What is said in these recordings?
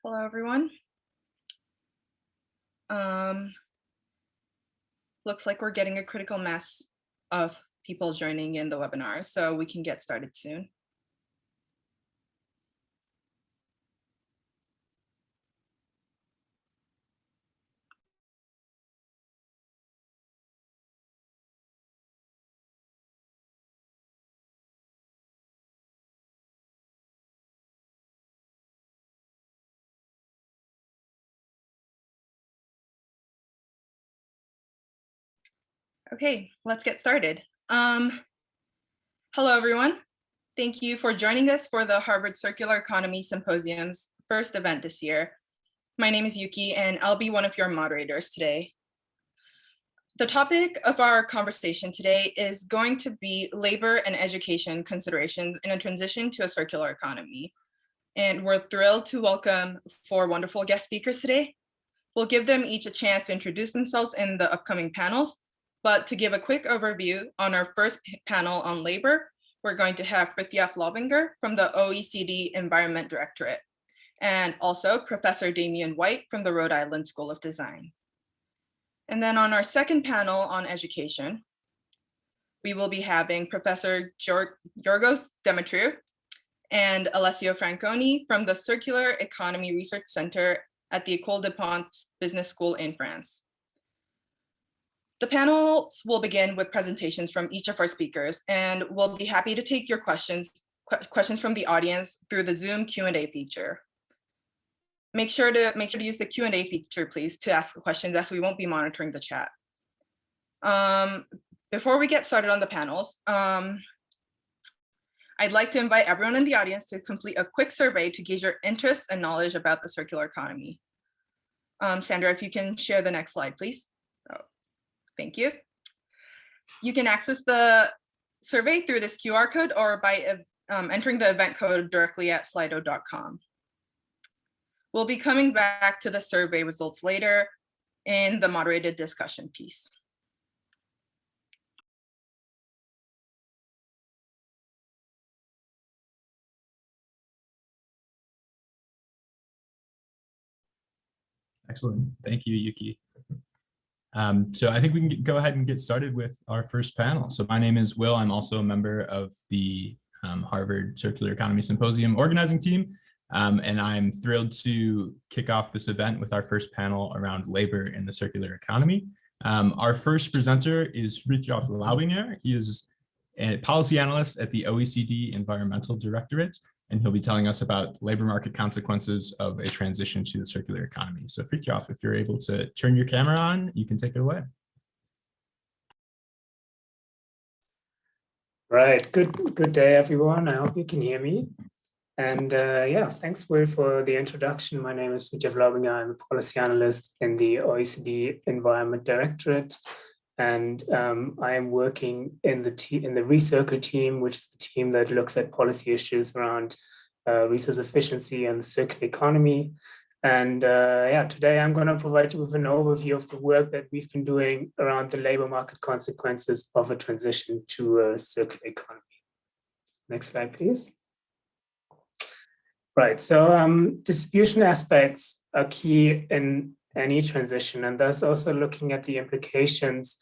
Hello, everyone. Looks like we're getting a critical mass of people joining in the webinar, so we can get started soon. Okay, let's get started. Hello, everyone. Thank you for joining us for the Harvard Circular Economy Symposium's first event this year. My name is Yuki, and I'll be one of your moderators today. The topic of our conversation today is going to be labor and education considerations in a transition to a circular economy. And we're thrilled to welcome 4 wonderful guest speakers today. We'll give them each a chance to introduce themselves in the upcoming panels. But to give a quick overview on our first panel on labor, we're going to have Frithjof Laubinger from the OECD Environment Directorate, and also Professor Damian White from the Rhode Island School of Design. And then on our second panel on education, we will be having Professor Giorgos Demetriou and Alessio Franconi from the Circular Economy Research Center at the École de Ponts Business School in France. The panels will begin with presentations from each of our speakers, and we'll be happy to take your questions from the audience through the Zoom Q&A feature. Make sure to use the Q&A feature, please, to ask questions, as we won't be monitoring the chat. Before we get started on the panels, I'd like to invite everyone in the audience to complete a quick survey to gauge your interest and knowledge about the circular economy. Sandra, if you can share the next slide, please. Oh, thank you. You can access the survey through this QR code or by entering the event code directly at slido.com. We'll be coming back to the survey results later in the moderated discussion piece. Excellent. Thank you, Yuki. So I think we can go ahead and get started with our first panel. So my name is Will. I'm also a member of the Harvard Circular Economy Symposium organizing team. And I'm thrilled to kick off this event with our first panel around labor in the circular economy. Our first presenter is Frithjof Laubinger. He is a policy analyst at the OECD Environmental Directorate, and he'll be telling us about labor market consequences of a transition to the circular economy. So Frithjof, if you're able to turn your camera on, you can take it away. Right, good day, everyone. I hope you can hear me. And yeah, thanks, Will, for the introduction. My name is Frithjof Laubinger. I'm a policy analyst in the OECD Environment Directorate. And I am working in the Recircle team, which is the team that looks at policy issues around resource efficiency and the circular economy. And yeah, today I'm going to provide you with an overview of the work that we've been doing around the labor market consequences of a transition to a circular economy. Next slide, please. Right, so distribution aspects are key in any transition, and thus also looking at the implications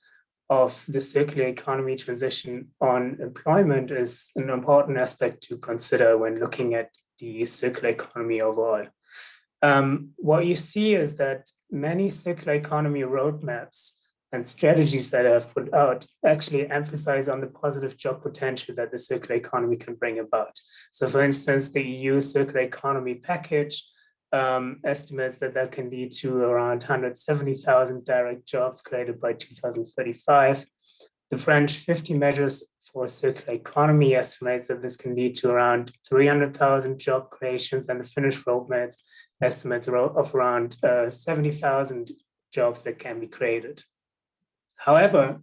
of the circular economy transition on employment is an important aspect to consider when looking at the circular economy overall. What you see is that many circular economy roadmaps and strategies that I've put out actually emphasize on the positive job potential that the circular economy can bring about. So for instance, the EU circular economy package estimates that can lead to around 170,000 direct jobs created by 2035. The French 50 measures for circular economy estimates that this can lead to around 300,000 job creations, and the Finnish roadmap estimates of around 70,000 jobs that can be created. However,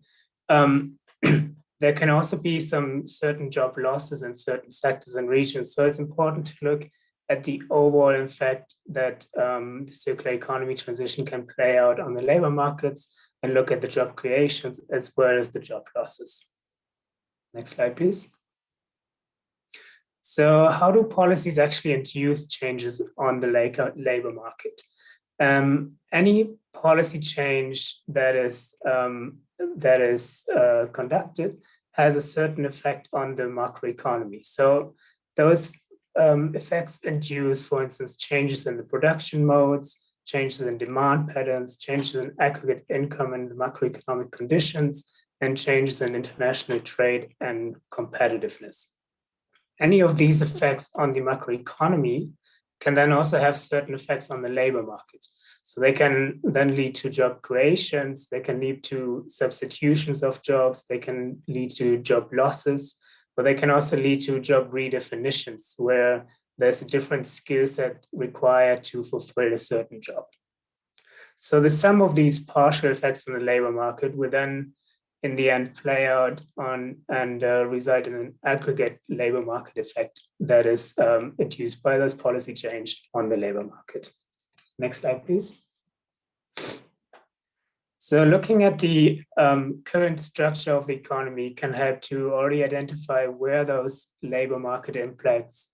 there can also be some certain job losses in certain sectors and regions. So it's important to look at the overall effect that the circular economy transition can play out on the labor markets and look at the job creations as well as the job losses. Next slide, please. So how do policies actually induce changes on the labor market? Any policy change that is conducted has a certain effect on the macroeconomy. So those effects induce, for instance, changes in the production modes, changes in demand patterns, changes in aggregate income and macroeconomic conditions, and changes in international trade and competitiveness. Any of these effects on the macroeconomy can then also have certain effects on the labor market. So they can then lead to job creations, they can lead to substitutions of jobs, they can lead to job losses, but they can also lead to job redefinitions where there's a different skill set required to fulfill a certain job. So the sum of these partial effects on the labor market will then in the end play out on and result in an aggregate labor market effect that is induced by those policy change on the labor market. Next slide, please. So looking at the current structure of the economy can help to already identify where those labor market impacts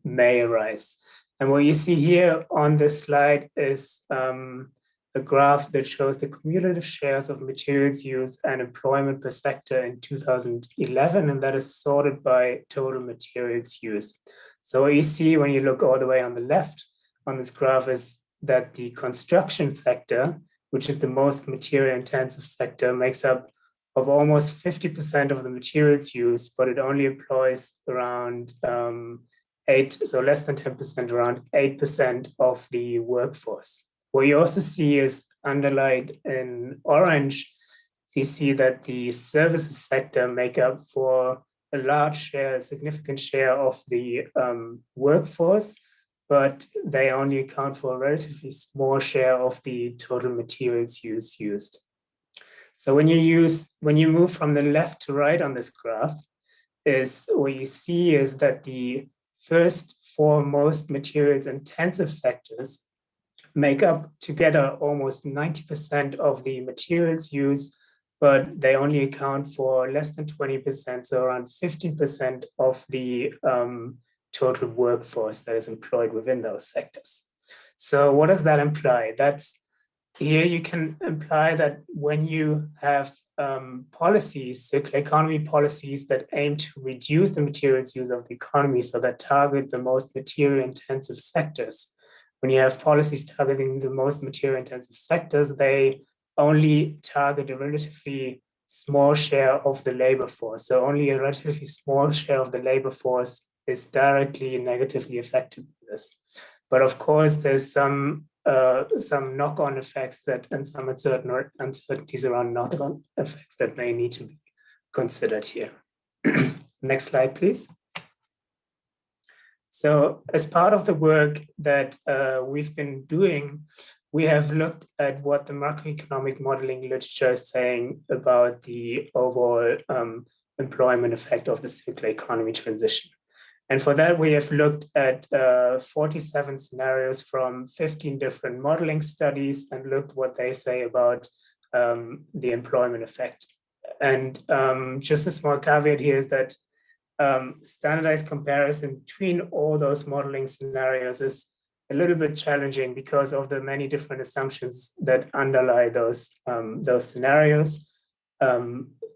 may arise. And what you see here on this slide is a graph that shows the cumulative shares of materials used and employment per sector in 2011, and that is sorted by total materials used. So what you see when you look all the way on the left on this graph is that the construction sector, which is the most material intensive sector, makes up of almost 50% of the materials used, but it only employs around so less than 10%, around 8% of the workforce. What you also see is underlined in orange, so you see that the services sector make up for a large share, a significant share of the workforce, but they only account for a relatively small share of the total materials used. So when you move from the left to right on this graph, is what you see is that the first four most materials intensive sectors make up together almost 90% of the materials used, but they only account for less than 20%, so around 15% of the total workforce that is employed within those sectors. So what does that imply? That's here you can imply that when you have policies, circular economy policies that aim to reduce the materials use of the economy, so that target the most material intensive sectors. When you have policies targeting the most material intensive sectors, they only target a relatively small share of the labor force. So only a relatively small share of the labor force is directly and negatively affected by this. But of course, there's some knock-on effects that and some uncertainties around knock-on effects that may need to be considered here. Next slide, please. So as part of the work that we've been doing, we have looked at what the macroeconomic modeling literature is saying about the overall employment effect of the circular economy transition. And for that, we have looked at 47 scenarios from 15 different modeling studies and looked what they say about the employment effect. And just a small caveat here is that standardized comparison between all those modeling scenarios is a little bit challenging because of the many different assumptions that underlie those scenarios.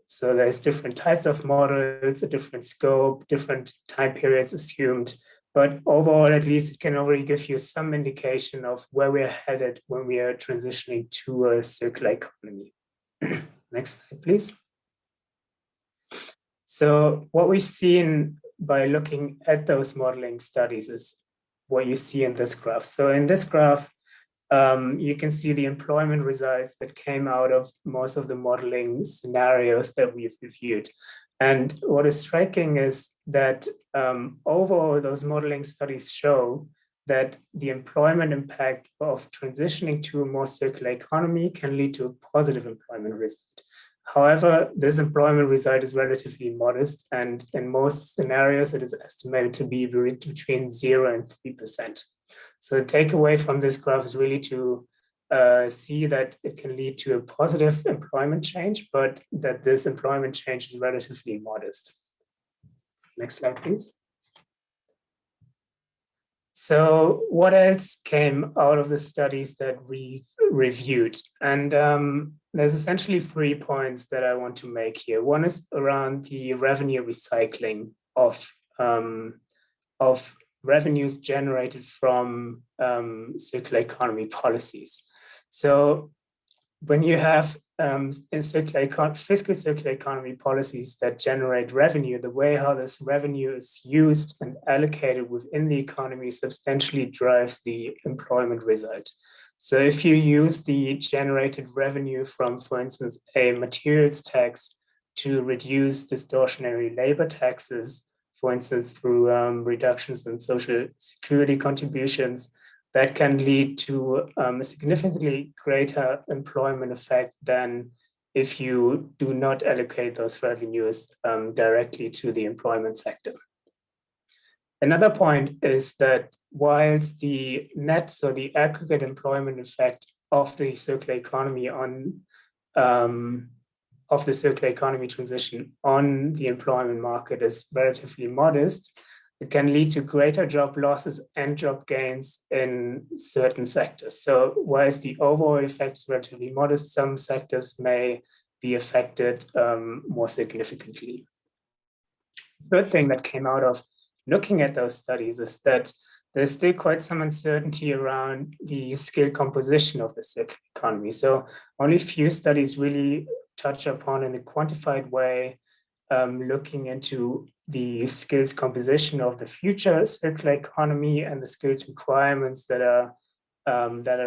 So there's different types of models, a different scope, different time periods assumed. But overall, at least it can already give you some indication of where we're headed when we are transitioning to a circular economy. Next slide, please. So what we've seen by looking at those modeling studies is what you see in this graph. So in this graph, you can see the employment results that came out of most of the modeling scenarios that we've reviewed. And what is striking is that overall, those modeling studies show that the employment impact of transitioning to a more circular economy can lead to a positive employment result. However, this employment result is relatively modest, and in most scenarios, it is estimated to be between 0 and 3%. So the takeaway from this graph is really to see that it can lead to a positive employment change, but that this employment change is relatively modest. Next slide, please. So what else came out of the studies that we've reviewed? And there's essentially 3 points that I want to make here. One is around the revenue recycling of revenues generated from circular economy policies. So when you have fiscal circular economy policies that generate revenue, the way how this revenue is used and allocated within the economy substantially drives the employment result. So if you use the generated revenue from, for instance, a materials tax to reduce distortionary labor taxes, for instance, through reductions in social security contributions, that can lead to a significantly greater employment effect than if you do not allocate those revenues directly to the employment sector. Another point is that whilst the net, so the aggregate employment effect of the circular economy of the circular economy transition on the employment market is relatively modest, it can lead to greater job losses and job gains in certain sectors. So whilst the overall effect is relatively modest, some sectors may be affected more significantly. The third thing that came out of looking at those studies is that there's still quite some uncertainty around the skill composition of the circular economy. So only a few studies really touch upon in a quantified way, looking into the skills composition of the future circular economy and the skills requirements that are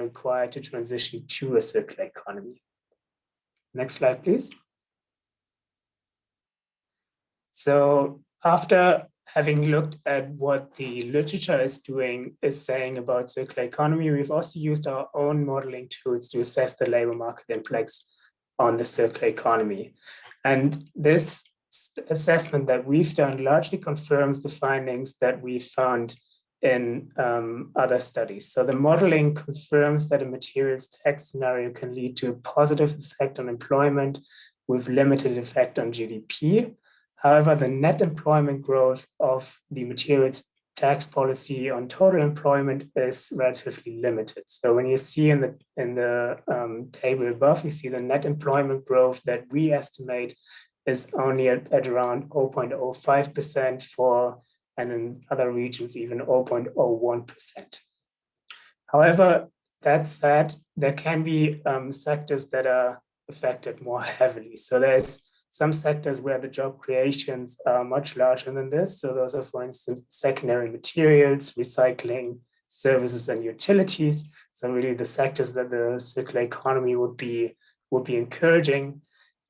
required to transition to a circular economy. Next slide, please. So after having looked at what the literature is saying about circular economy, we've also used our own modeling tools to assess the labor market impacts on the circular economy. And this assessment that we've done largely confirms the findings that we found in other studies. So the modeling confirms that a materials tax scenario can lead to a positive effect on employment with limited effect on GDP. However, the net employment growth of the materials tax policy on total employment is relatively limited. So when you see in the table above, you see the net employment growth that we estimate is only at around 0.05% for, and in other regions, even 0.01%. However, that said, there can be sectors that are affected more heavily. So there's some sectors where the job creations are much larger than this. So those are, for instance, secondary materials, recycling, services, and utilities. So really the sectors that the circular economy would be encouraging.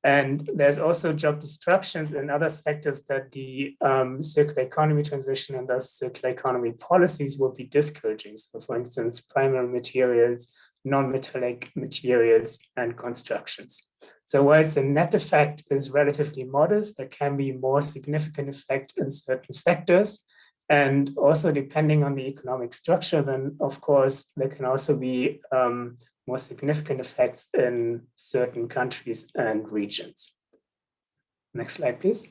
And there's also job destructions in other sectors that the circular economy transition and thus circular economy policies will be discouraging. So for instance, primary materials, non-metallic materials, and constructions. So whilst the net effect is relatively modest, there can be more significant effect in certain sectors. And also depending on the economic structure, then of course, there can also be more significant effects in certain countries and regions. Next slide, please.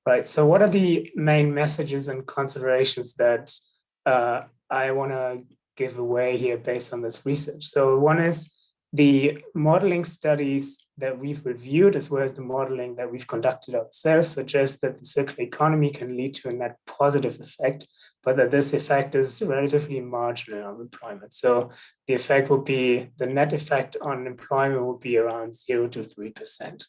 Right, so what are the main messages and considerations that I want to give away here based on this research? So one is the modeling studies that we've reviewed, as well as the modeling that we've conducted ourselves, suggest that the circular economy can lead to a net positive effect, but that this effect is relatively marginal on employment. So the effect will be, the net effect on employment will be around 0 to 3%.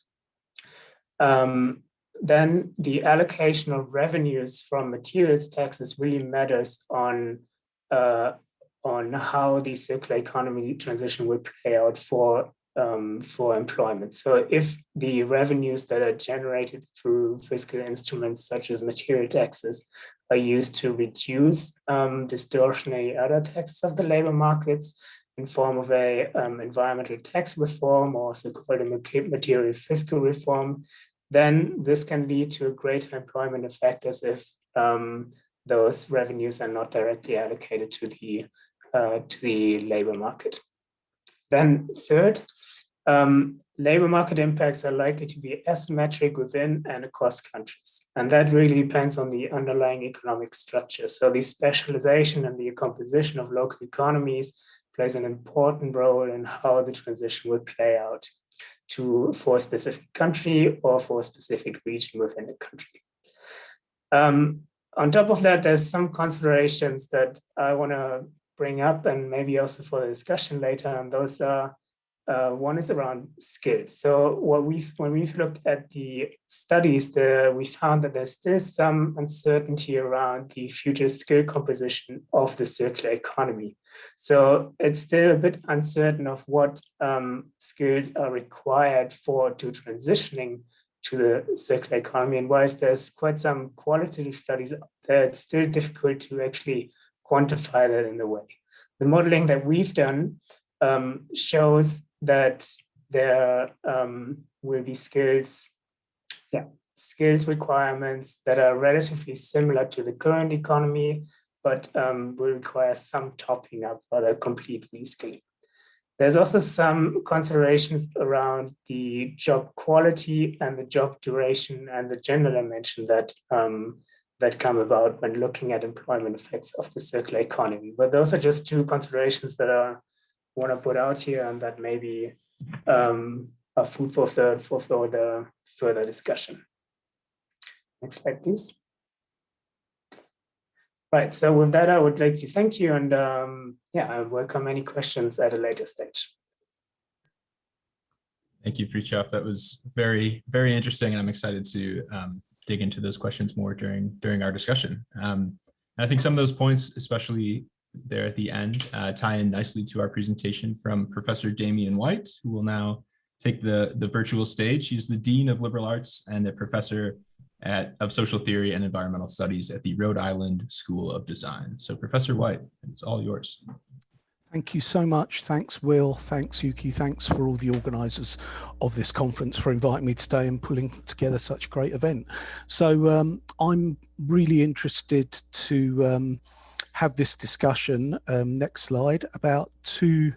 Then the allocation of revenues from materials taxes really matters on how the circular economy transition will play out for employment. So if the revenues that are generated through fiscal instruments such as material taxes are used to reduce distortionary other taxes of the labor markets in form of a environmental tax reform or so-called material fiscal reform, then this can lead to a greater employment effect as if those revenues are not directly allocated to the labor market. Then third, Labor market impacts are likely to be asymmetric within and across countries. And that really depends on the underlying economic structure. So the specialization and the composition of local economies plays an important role in how the transition will play out for a specific country or for a specific region within a country. On top of that, there's some considerations that I want to bring up and maybe also for the discussion later. And those are, one is around skills. So when we've looked at the studies, we found that there's still some uncertainty around the future skill composition of the circular economy. So it's still a bit uncertain of what skills are required to transitioning to the circular economy. And whilst there's quite some qualitative studies there, it's still difficult to actually quantify that in the way. The modeling that we've done shows that there will be skills requirements that are relatively similar to the current economy, but will require some topping up for the complete reskilling. There's also some considerations around the job quality and the job duration and the gender dimension that come about when looking at employment effects of the circular economy. But those are just two considerations that I want to put out here and that maybe are food for the further discussion. Next slide, please. Right, so with that, I would like to thank you and I welcome any questions at a later stage. Thank you, Frithjof. That was very, very interesting, and I'm excited to dig into those questions more during our discussion. And I think some of those points, especially there at the end, tie in nicely to our presentation from Professor Damian White, who will now take the virtual stage. He's the Dean of Liberal Arts and a professor of Social Theory and Environmental Studies at the Rhode Island School of Design. So Professor White, it's all yours. Thank you so much. Thanks, Will. Thanks, Yuki. Thanks for all the organisers of this conference for inviting me today and pulling together such a great event. So I'm really interested to have this discussion, next slide, about two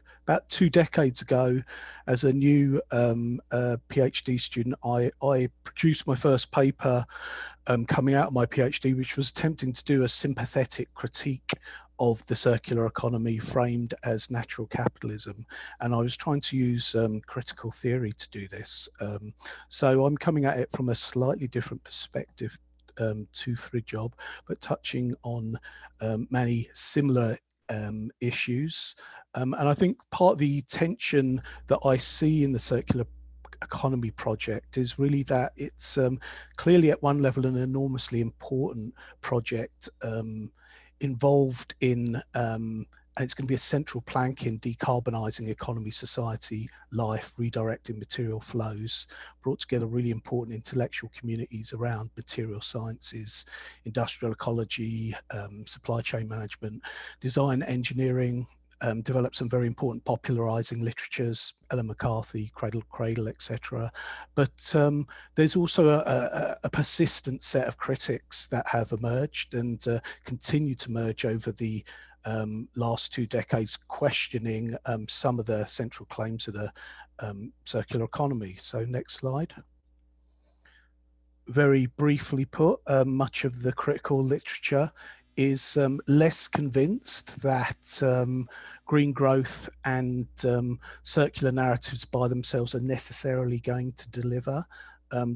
decades ago. As a new PhD student, I produced my first paper coming out of my PhD, which was attempting to do a sympathetic critique of the circular economy framed as natural capitalism. And I was trying to use critical theory to do this. So I'm coming at it from a slightly different perspective to Frithjof, but touching on many similar issues. And I think part of the tension that I see in the circular economy project is really that it's clearly at one level an enormously important project involved in and it's going to be a central plank in decarbonising economy, society, life, redirecting material flows, brought together really important intellectual communities around material sciences, industrial ecology, supply chain management, design engineering, developed some very important popularising literatures, Ellen McCarthy, Cradle to Cradle, etc. But there's also a persistent set of critics that have emerged and continue to emerge over the last 2 decades, questioning some of the central claims of the circular economy. So next slide. Very briefly put, much of the critical literature is less convinced that green growth and circular narratives by themselves are necessarily going to deliver.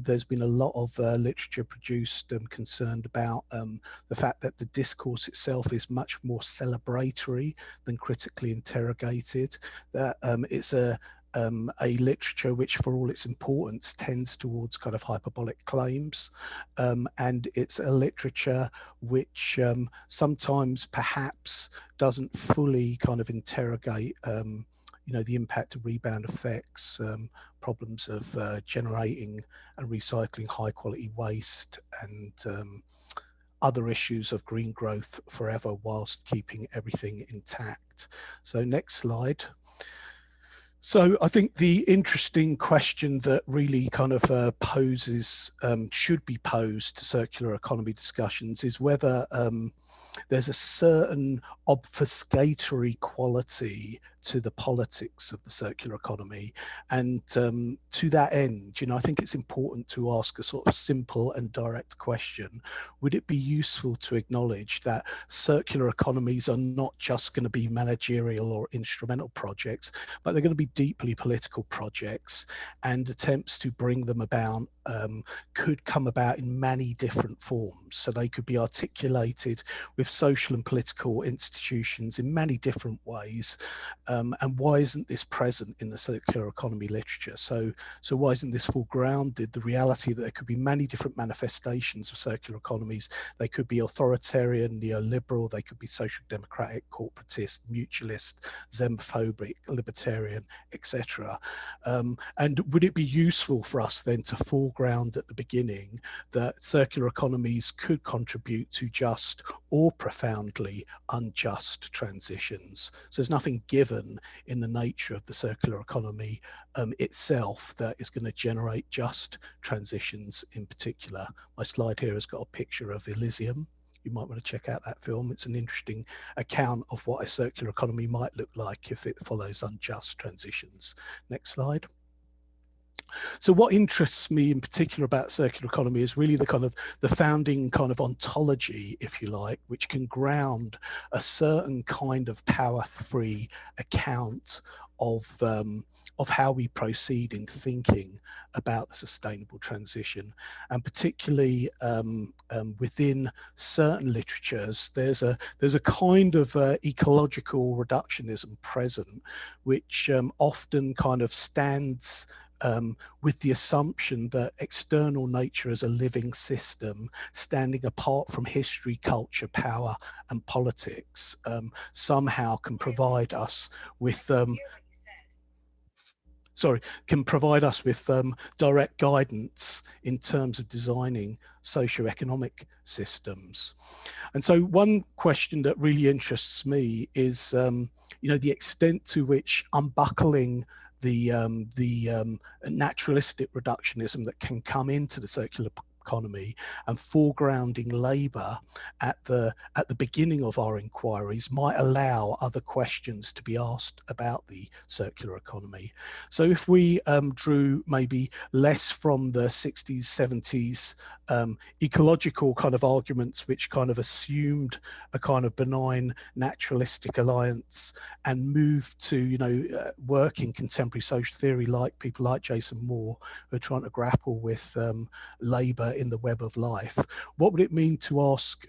There's been a lot of literature produced concerned about the fact that the discourse itself is much more celebratory than critically interrogated, that it's a literature which, for all its importance, tends towards kind of hyperbolic claims, and it's a literature which sometimes perhaps doesn't fully kind of interrogate you know, the impact of rebound effects, problems of generating and recycling high quality waste, and other issues of green growth forever whilst keeping everything intact. So next slide. So I think the interesting question that really kind of poses, should be posed to circular economy discussions is whether there's a certain obfuscatory quality to the politics of the circular economy. And to that end, I think it's important to ask a sort of simple and direct question. Would it be useful to acknowledge that circular economies are not just going to be managerial or instrumental projects, but they're going to be deeply political projects, and attempts to bring them about could come about in many different forms. So they could be articulated with social and political institutions in many different ways. And why isn't this present in the circular economy literature? So why isn't this foregrounded, the reality that there could be many different manifestations of circular economies? They could be authoritarian, neoliberal, they could be social democratic, corporatist, mutualist, xenophobic, libertarian, etc. And would it be useful for us then to foreground at the beginning that circular economies could contribute to just or profoundly unjust transitions? So there's nothing given in the nature of the circular economy itself that is going to generate just transitions in particular. My slide here has got a picture of Elysium. You might want to check out that film. It's an interesting account of what a circular economy might look like if it follows unjust transitions. Next slide. So what interests me in particular about circular economy is really the founding kind of ontology, if you like, which can ground a certain kind of power-free account of how we proceed in thinking about the sustainable transition. And particularly within certain literatures, there's a kind of ecological reductionism present, which often kind of stands with the assumption that external nature as a living system, standing apart from history, culture, power, and politics, somehow can provide us with direct guidance in terms of designing socioeconomic systems. And so one question that really interests me is, the extent to which unbuckling the naturalistic reductionism that can come into the circular economy and foregrounding labour at the beginning of our inquiries might allow other questions to be asked about the circular economy. So if we drew maybe less from the 60s, 70s ecological kind of arguments, which kind of assumed a kind of benign naturalistic alliance, and moved to working contemporary social theory, like people like Jason Moore, who are trying to grapple with labour in the web of life, what would it mean to ask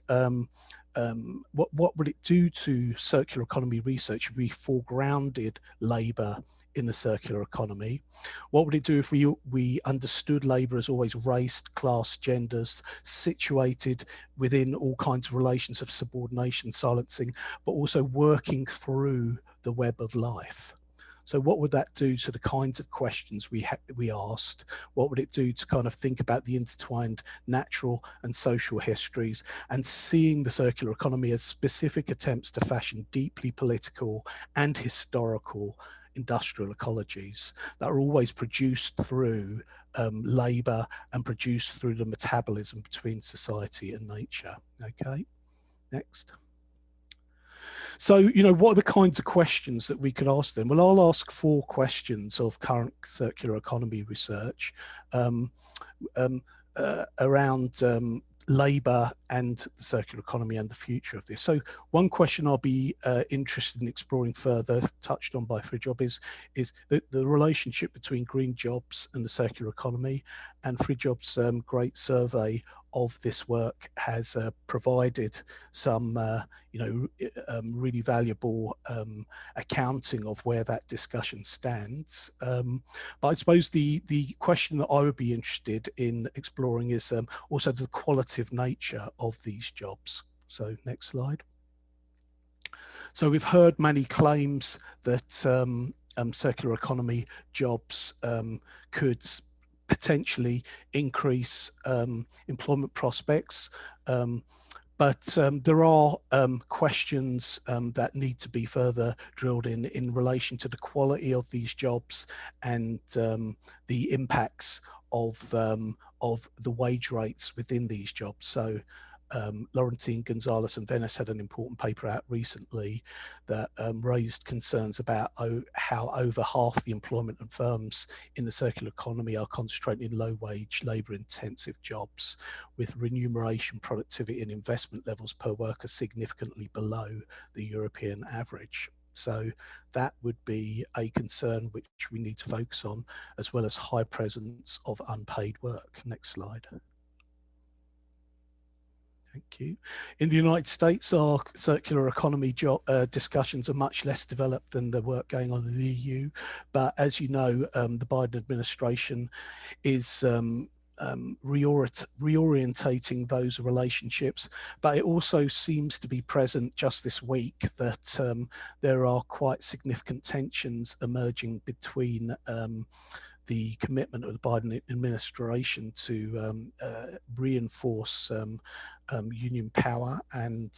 what would it do to circular economy research if we foregrounded labour in the circular economy? What would it do if we understood labour as always race, class, genders, situated within all kinds of relations of subordination, silencing, but also working through the web of life? So what would that do to the kinds of questions we asked? What would it do to kind of think about the intertwined natural and social histories, and seeing the circular economy as specific attempts to fashion deeply political and historical industrial ecologies that are always produced through labour and produced through the metabolism between society and nature? Okay, next. So, what are the kinds of questions that we could ask them? Well, I'll ask 4 questions of current circular economy research around labour and the circular economy and the future of this. So one question I'll be interested in exploring further, touched on by Frithjof, is the relationship between green jobs and the circular economy. And Frithjof's great survey of this work has provided some really valuable accounting of where that discussion stands. But I suppose the question that I would be interested in exploring is also the qualitative nature of these jobs. So next slide. So we've heard many claims that circular economy jobs could potentially increase employment prospects, but there are questions that need to be further drilled in relation to the quality of these jobs and the impacts of the wage rates within these jobs. So Laurentine, Gonzalez and Venice had an important paper out recently that raised concerns about how over half the employment of firms in the circular economy are concentrated in low-wage, labour-intensive jobs, with remuneration, productivity and investment levels per worker significantly below the European average. So that would be a concern which we need to focus on, as well as high presence of unpaid work. Next slide. Thank you. In the United States, our circular economy discussions are much less developed than the work going on in the EU. But as you know, the Biden administration is reorientating those relationships, but it also seems to be present just this week that there are quite significant tensions emerging between the commitment of the Biden administration to reinforce union power and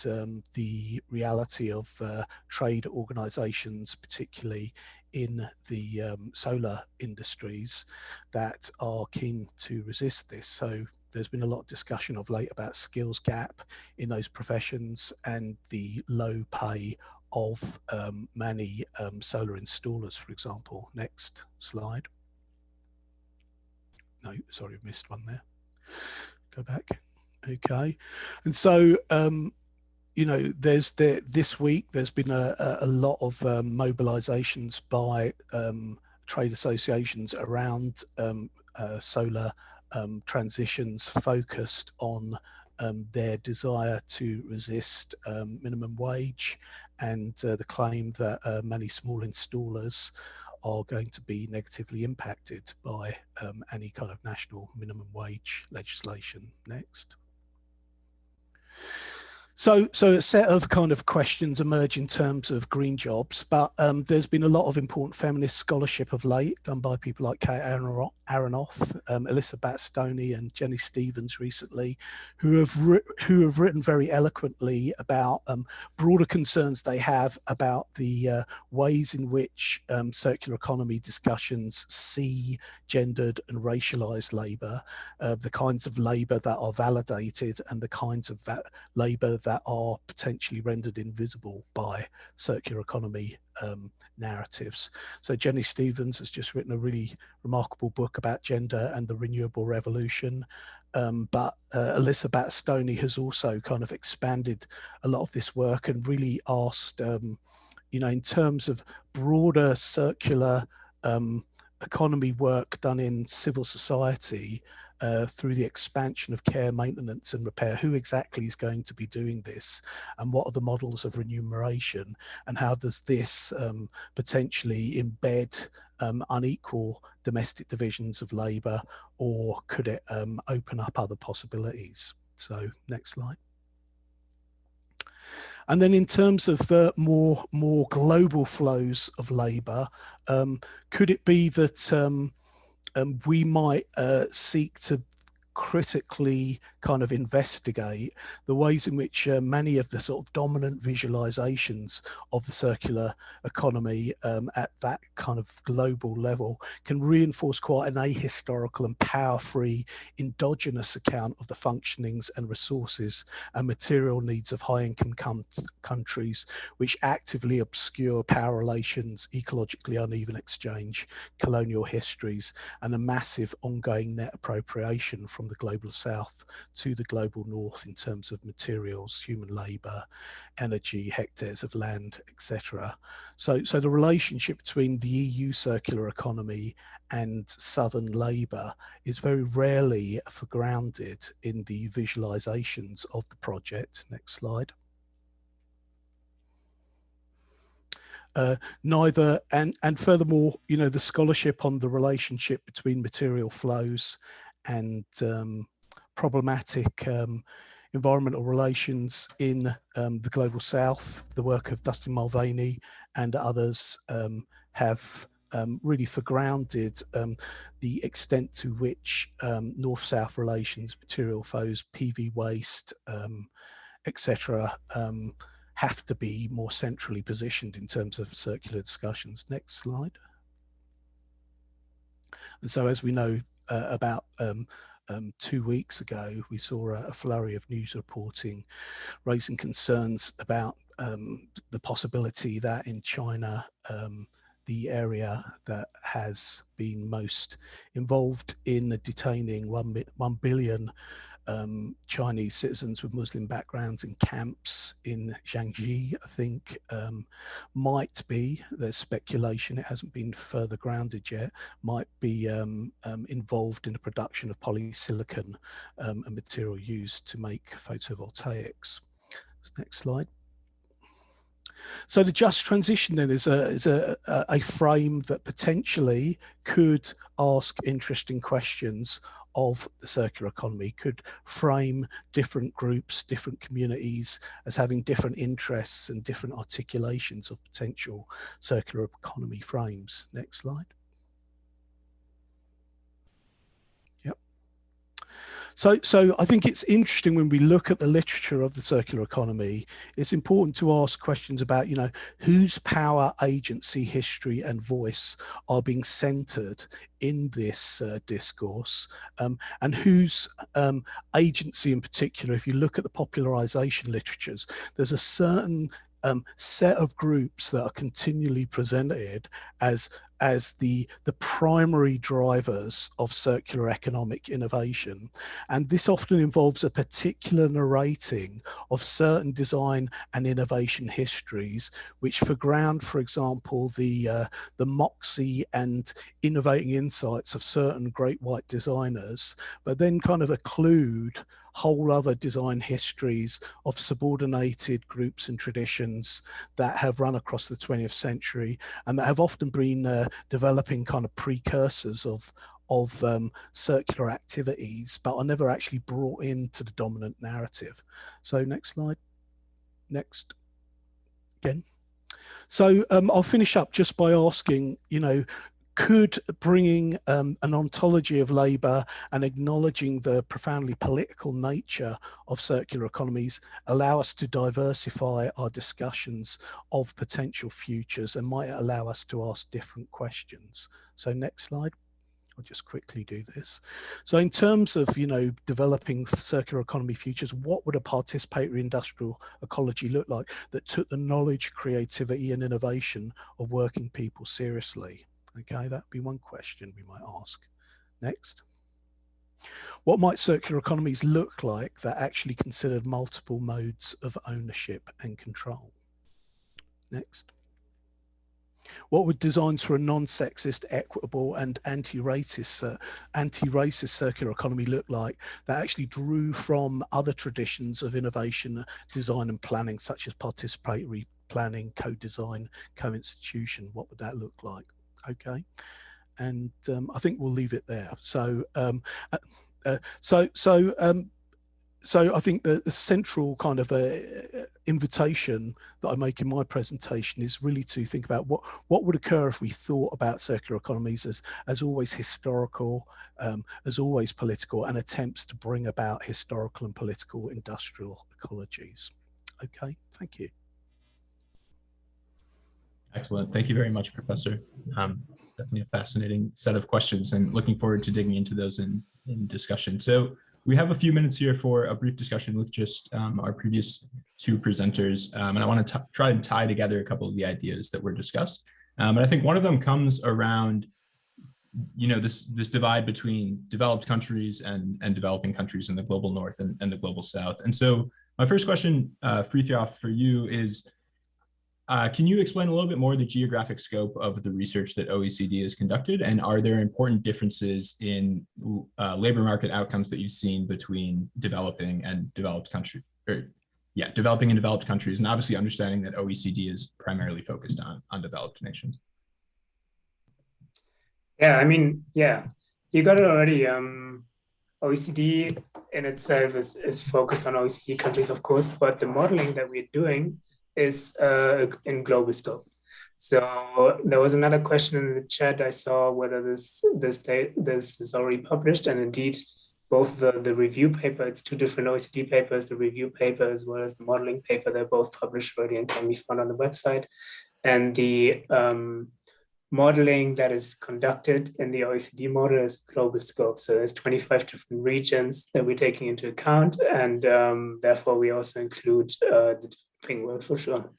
the reality of trade organizations, particularly in the solar industries, that are keen to resist this. So there's been a lot of discussion of late about skills gap in those professions and the low pay of many solar installers, for example. Next slide. No, sorry, I missed one there. Go back. Okay. And so, you know, this week, there's been a lot of mobilizations by trade associations around solar transitions focused on their desire to resist minimum wage and the claim that many small installers are going to be negatively impacted by any kind of national minimum wage legislation. Next. So a set of kind of questions emerge in terms of green jobs, but there's been a lot of important feminist scholarship of late done by people like Kate Aronoff, Alyssa Battistoni and Jenny Stevens recently, who have written very eloquently about broader concerns they have about the ways in which circular economy discussions see gendered and racialized labour, the kinds of labour that are validated and the kinds of labour that are potentially rendered invisible by circular economy narratives. So Jenny Stevens has just written a really remarkable book about gender and the renewable revolution. But Alyssa Battistoni has also kind of expanded a lot of this work and really asked, you know, in terms of broader circular economy work done in civil society, through the expansion of care, maintenance and repair, who exactly is going to be doing this, and what are the models of remuneration, and how does this potentially embed unequal domestic divisions of labour, or could it open up other possibilities? So next slide. And then in terms of more global flows of labour, could it be that we might seek to critically kind of investigate the ways in which many of the sort of dominant visualizations of the circular economy at that kind of global level can reinforce quite an ahistorical and power-free endogenous account of the functionings and resources and material needs of high-income countries, which actively obscure power relations, ecologically uneven exchange, colonial histories, and a massive ongoing net appropriation from the global south to the global north in terms of materials, human labour, energy, hectares of land, etc. So the relationship between the EU circular economy and southern labour is very rarely foregrounded in the visualizations of the project. Next slide. Neither, and furthermore, you know, the scholarship on the relationship between material flows and problematic environmental relations in the global south, the work of Dustin Mulvaney and others have really foregrounded the extent to which north-south relations, material flows, PV waste, etc., have to be more centrally positioned in terms of circular discussions. Next slide. And so as we know about 2 weeks ago, we saw a flurry of news reporting raising concerns about the possibility that in China, the area that has been most involved in detaining 1 billion Chinese citizens with Muslim backgrounds in camps in Jiangxi, I think, might be, there's speculation, it hasn't been further grounded yet, might be involved in the production of polysilicon, a material used to make photovoltaics. Next slide. So the just transition then is a frame that potentially could ask interesting questions of the circular economy, could frame different groups, different communities as having different interests and different articulations of potential circular economy frames. Next slide. So I think it's interesting when we look at the literature of the circular economy, it's important to ask questions about, you know, whose power, agency, history and voice are being centered in this discourse, and whose agency in particular. If you look at the popularization literatures, there's a certain set of groups that are continually presented as the primary drivers of circular economic innovation. And this often involves a particular narrating of certain design and innovation histories, which foreground, for example, the moxie and innovating insights of certain great white designers, but then kind of occlude whole other design histories of subordinated groups and traditions that have run across the 20th century and that have often been developing kind of precursors of circular activities, but are never actually brought into the dominant narrative. So next slide. Next. Again. So I'll finish up just by asking, you know, could bringing an ontology of labour and acknowledging the profoundly political nature of circular economies allow us to diversify our discussions of potential futures, and might it allow us to ask different questions? So next slide. I'll just quickly do this. So in terms of, you know, developing circular economy futures, what would a participatory industrial ecology look like that took the knowledge, creativity and innovation of working people seriously? Okay, that'd be one question we might ask. Next. What might circular economies look like that actually considered multiple modes of ownership and control? Next. What would designs for a non-sexist, equitable and anti-racist circular economy look like that actually drew from other traditions of innovation, design and planning, such as participatory planning, co-design, co-institution? What would that look like? Okay, and I think we'll leave it there. So so I think the central kind of invitation that I make in my presentation is really to think about what would occur if we thought about circular economies as always historical, as always political, and attempts to bring about historical and political industrial ecologies. Okay, thank you. Excellent. Thank you very much, Professor. Definitely a fascinating set of questions and looking forward to digging into those in discussion. So we have a few minutes here for a brief discussion with just our previous two presenters. And I want to try and tie together a couple of the ideas that were discussed. And I think one of them comes around, you know, this divide between developed countries and developing countries in the global north and the global south. And so my first question, Frithjof, for you is, can you explain a little bit more the geographic scope of the research that OECD has conducted, and are there important differences in labor market outcomes that you've seen between developing and developed countries, developing and developed countries, and obviously understanding that OECD is primarily focused on developed nations? Yeah, I mean, yeah, you got it already. OECD in itself is focused on OECD countries, of course, but the modeling that we're doing is in global scope. So there was another question in the chat. I saw whether this is already published, and indeed both the review paper, it's two different OECD papers, the review paper as well as the modeling paper, they're both published already and can be found on the website. And the modeling that is conducted in the OECD model is global scope. So there's 25 different regions that we're taking into account, and therefore we also include the developing world for sure.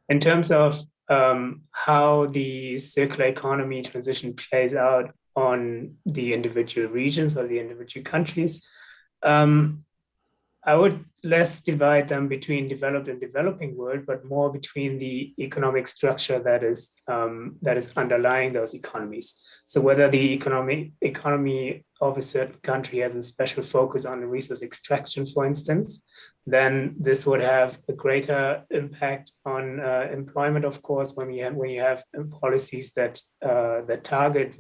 In terms of how the circular economy transition plays out on the individual regions or the individual countries, I would less divide them between developed and developing world, but more between the economic structure that is underlying those economies. So whether the economy of a certain country has a special focus on resource extraction, for instance, then this would have a greater impact on employment, of course, when you have policies that target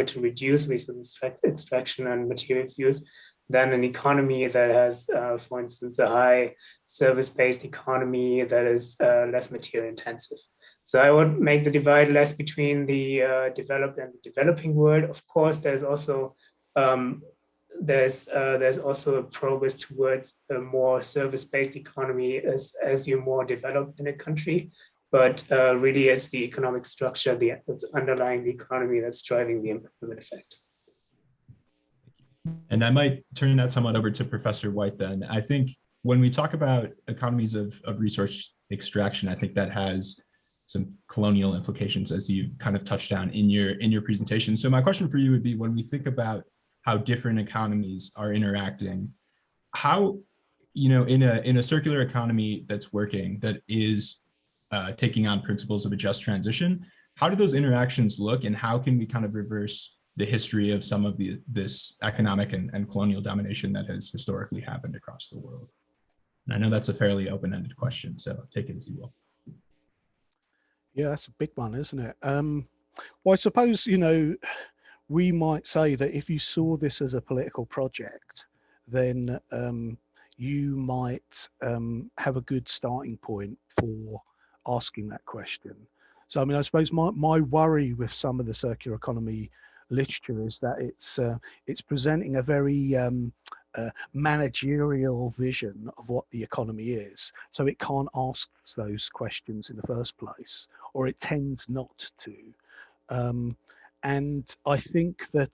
to reduce resource extraction and materials use, than an economy that has, for instance, a high service-based economy that is less material intensive. So I would make the divide less between the developed and the developing world. Of course, there's also a progress towards a more service-based economy as you're more developed in a country. But really, it's the economic structure that's underlying the economy that's driving the employment effect. And I might turn that somewhat over to Professor White then. I think when we talk about economies of resource extraction, I think that has some colonial implications, as you've kind of touched on in your presentation. So my question for you would be, when we think about how different economies are interacting, how, in a circular economy that's working, that is taking on principles of a just transition, how do those interactions look, and how can we kind of reverse the history of some of this economic and colonial domination that has historically happened across the world? And I know that's a fairly open-ended question, so take it as you will. Yeah, that's a big one, isn't it? Well, I suppose, we might say that if you saw this as a political project, then you might have a good starting point for asking that question. So, I mean, I suppose my worry with some of the circular economy literature is that it's presenting a very managerial vision of what the economy is. So it can't ask those questions in the first place, or it tends not to. And I think that,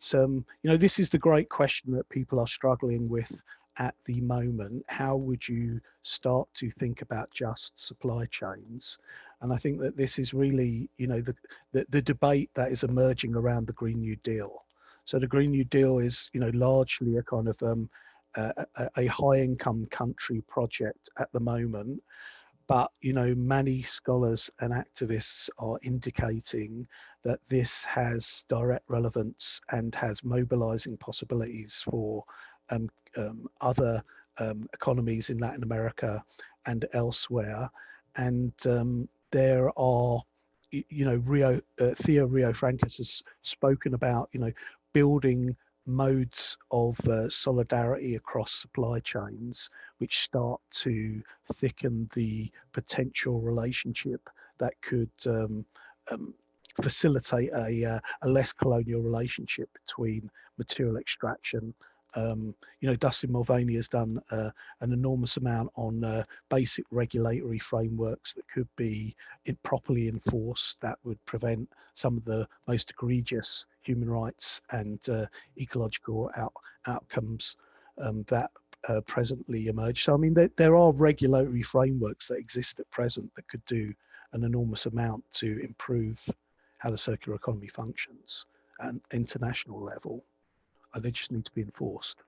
this is the great question that people are struggling with at the moment. How would you start to think about just supply chains? And I think that this is really, the debate that is emerging around the Green New Deal. So the Green New Deal is, largely a kind of a high-income country project at the moment. But, many scholars and activists are indicating that this has direct relevance and has mobilizing possibilities for other economies in Latin America and elsewhere. And there are, Theo Rio Francas has spoken about, building modes of solidarity across supply chains, which start to thicken the potential relationship that could facilitate a less colonial relationship between material extraction. Dustin Mulvaney has done an enormous amount on basic regulatory frameworks that could be properly enforced, that would prevent some of the most egregious human rights and ecological outcomes that presently emerge. So, I mean, there are regulatory frameworks that exist at present that could do an enormous amount to improve how the circular economy functions at an international level. They just need to be enforced.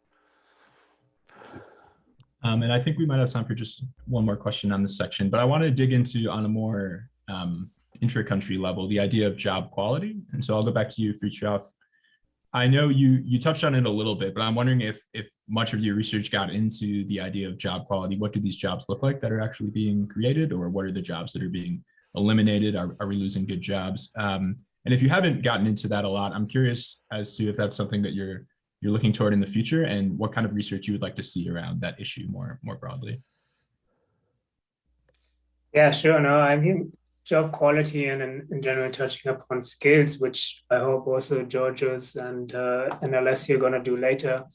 And I think we might have time for just one more question on this section, but I want to dig into, on a more intra-country level, the idea of job quality. And so I'll go back to you, Frithjof. I know you touched on it a little bit, but I'm wondering if much of your research got into the idea of job quality. What do these jobs look like that are actually being created, or what are the jobs that are being eliminated? Are we losing good jobs? And if you haven't gotten into that a lot, I'm curious as to if that's something that you're looking toward in the future, and what kind of research you would like to see around that issue more broadly. Yeah, sure. No, I mean, job quality and in general touching upon skills, which I hope also Giorgos and Alessio are going to do later,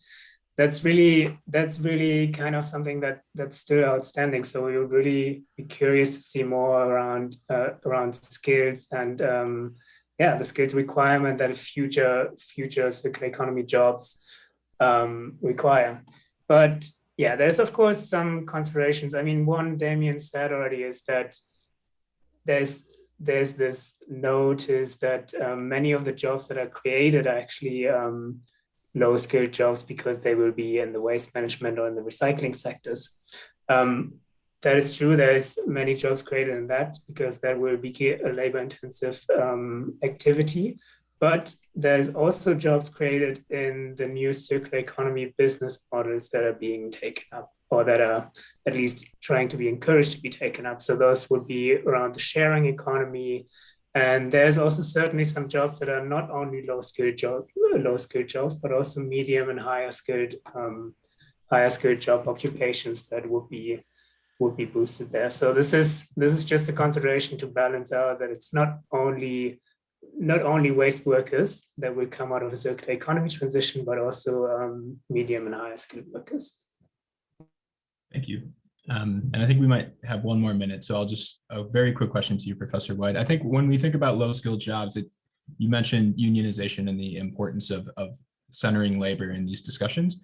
that's really kind of something that's still outstanding. So we would really be curious to see more around skills and the skills requirement that future circular economy jobs require. But yeah, there's of course some considerations. I mean, one Damian said already is that there's this notice that many of the jobs that are created are actually low-skilled jobs because they will be in the waste management or in the recycling sectors. That is true. There's many jobs created in that because that will be a labor-intensive activity. But there's also jobs created in the new circular economy business models that are being taken up, or that are at least trying to be encouraged to be taken up. So those would be around the sharing economy. And there's also certainly some jobs that are not only low-skilled jobs, but also medium and higher skilled job occupations that would be boosted there. So this is just a consideration to balance out that it's not only waste workers that will come out of a circular economy transition, but also medium and higher skilled workers. Thank you. And I think we might have one more minute. So I'll just, a very quick question to you, Professor White. I think when we think about low skilled jobs, you mentioned unionization and the importance of centering labor in these discussions.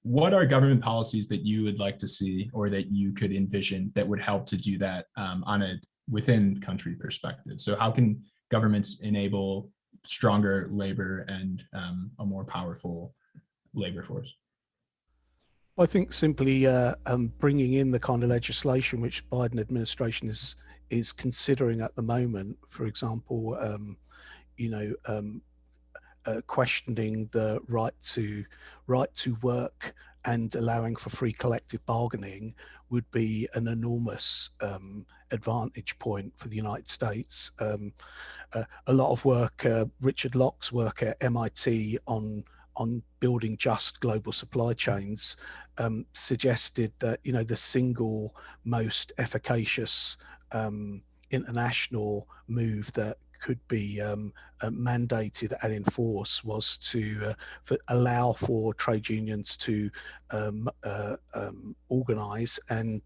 What are government policies that you would like to see or that you could envision that would help to do that on a within country perspective? So how can governments enable stronger labor and a more powerful labor force? I think simply bringing in the kind of legislation which Biden administration is considering at the moment, for example, questioning the right to work and allowing for free collective bargaining would be an enormous advantage point for the United States. A lot of work, Richard Locke's work at MIT on building just global supply chains suggested that the single most efficacious international move that could be mandated and enforced was to allow for trade unions to organize and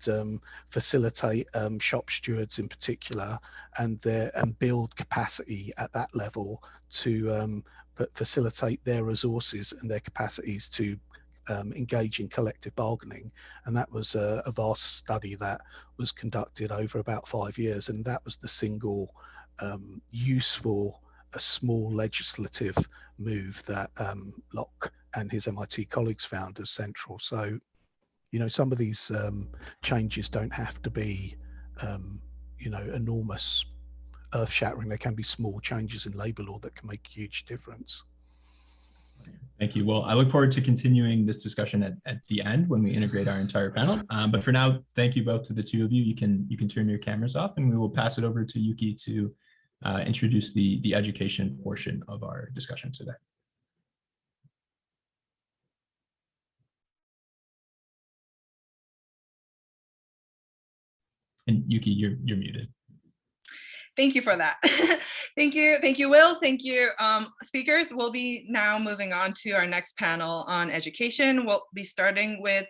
facilitate shop stewards in particular and build capacity at that level to facilitate their resources and their capacities to engage in collective bargaining. And that was a vast study that was conducted over about 5 years, and that was the single useful, small legislative move that Locke and his MIT colleagues found as central. So, some of these changes don't have to be, enormous, earth-shattering. They can be small changes in labor law that can make a huge difference. Thank you. Well, I look forward to continuing this discussion at the end when we integrate our entire panel. But for now, thank you both to the two of you. You can turn your cameras off, and we will pass it over to Yuki to introduce the education portion of our discussion today. And Yuki, you're muted. Thank you for that. Thank you, Will. Thank you, speakers. We'll be now moving on to our next panel on education. We'll be starting with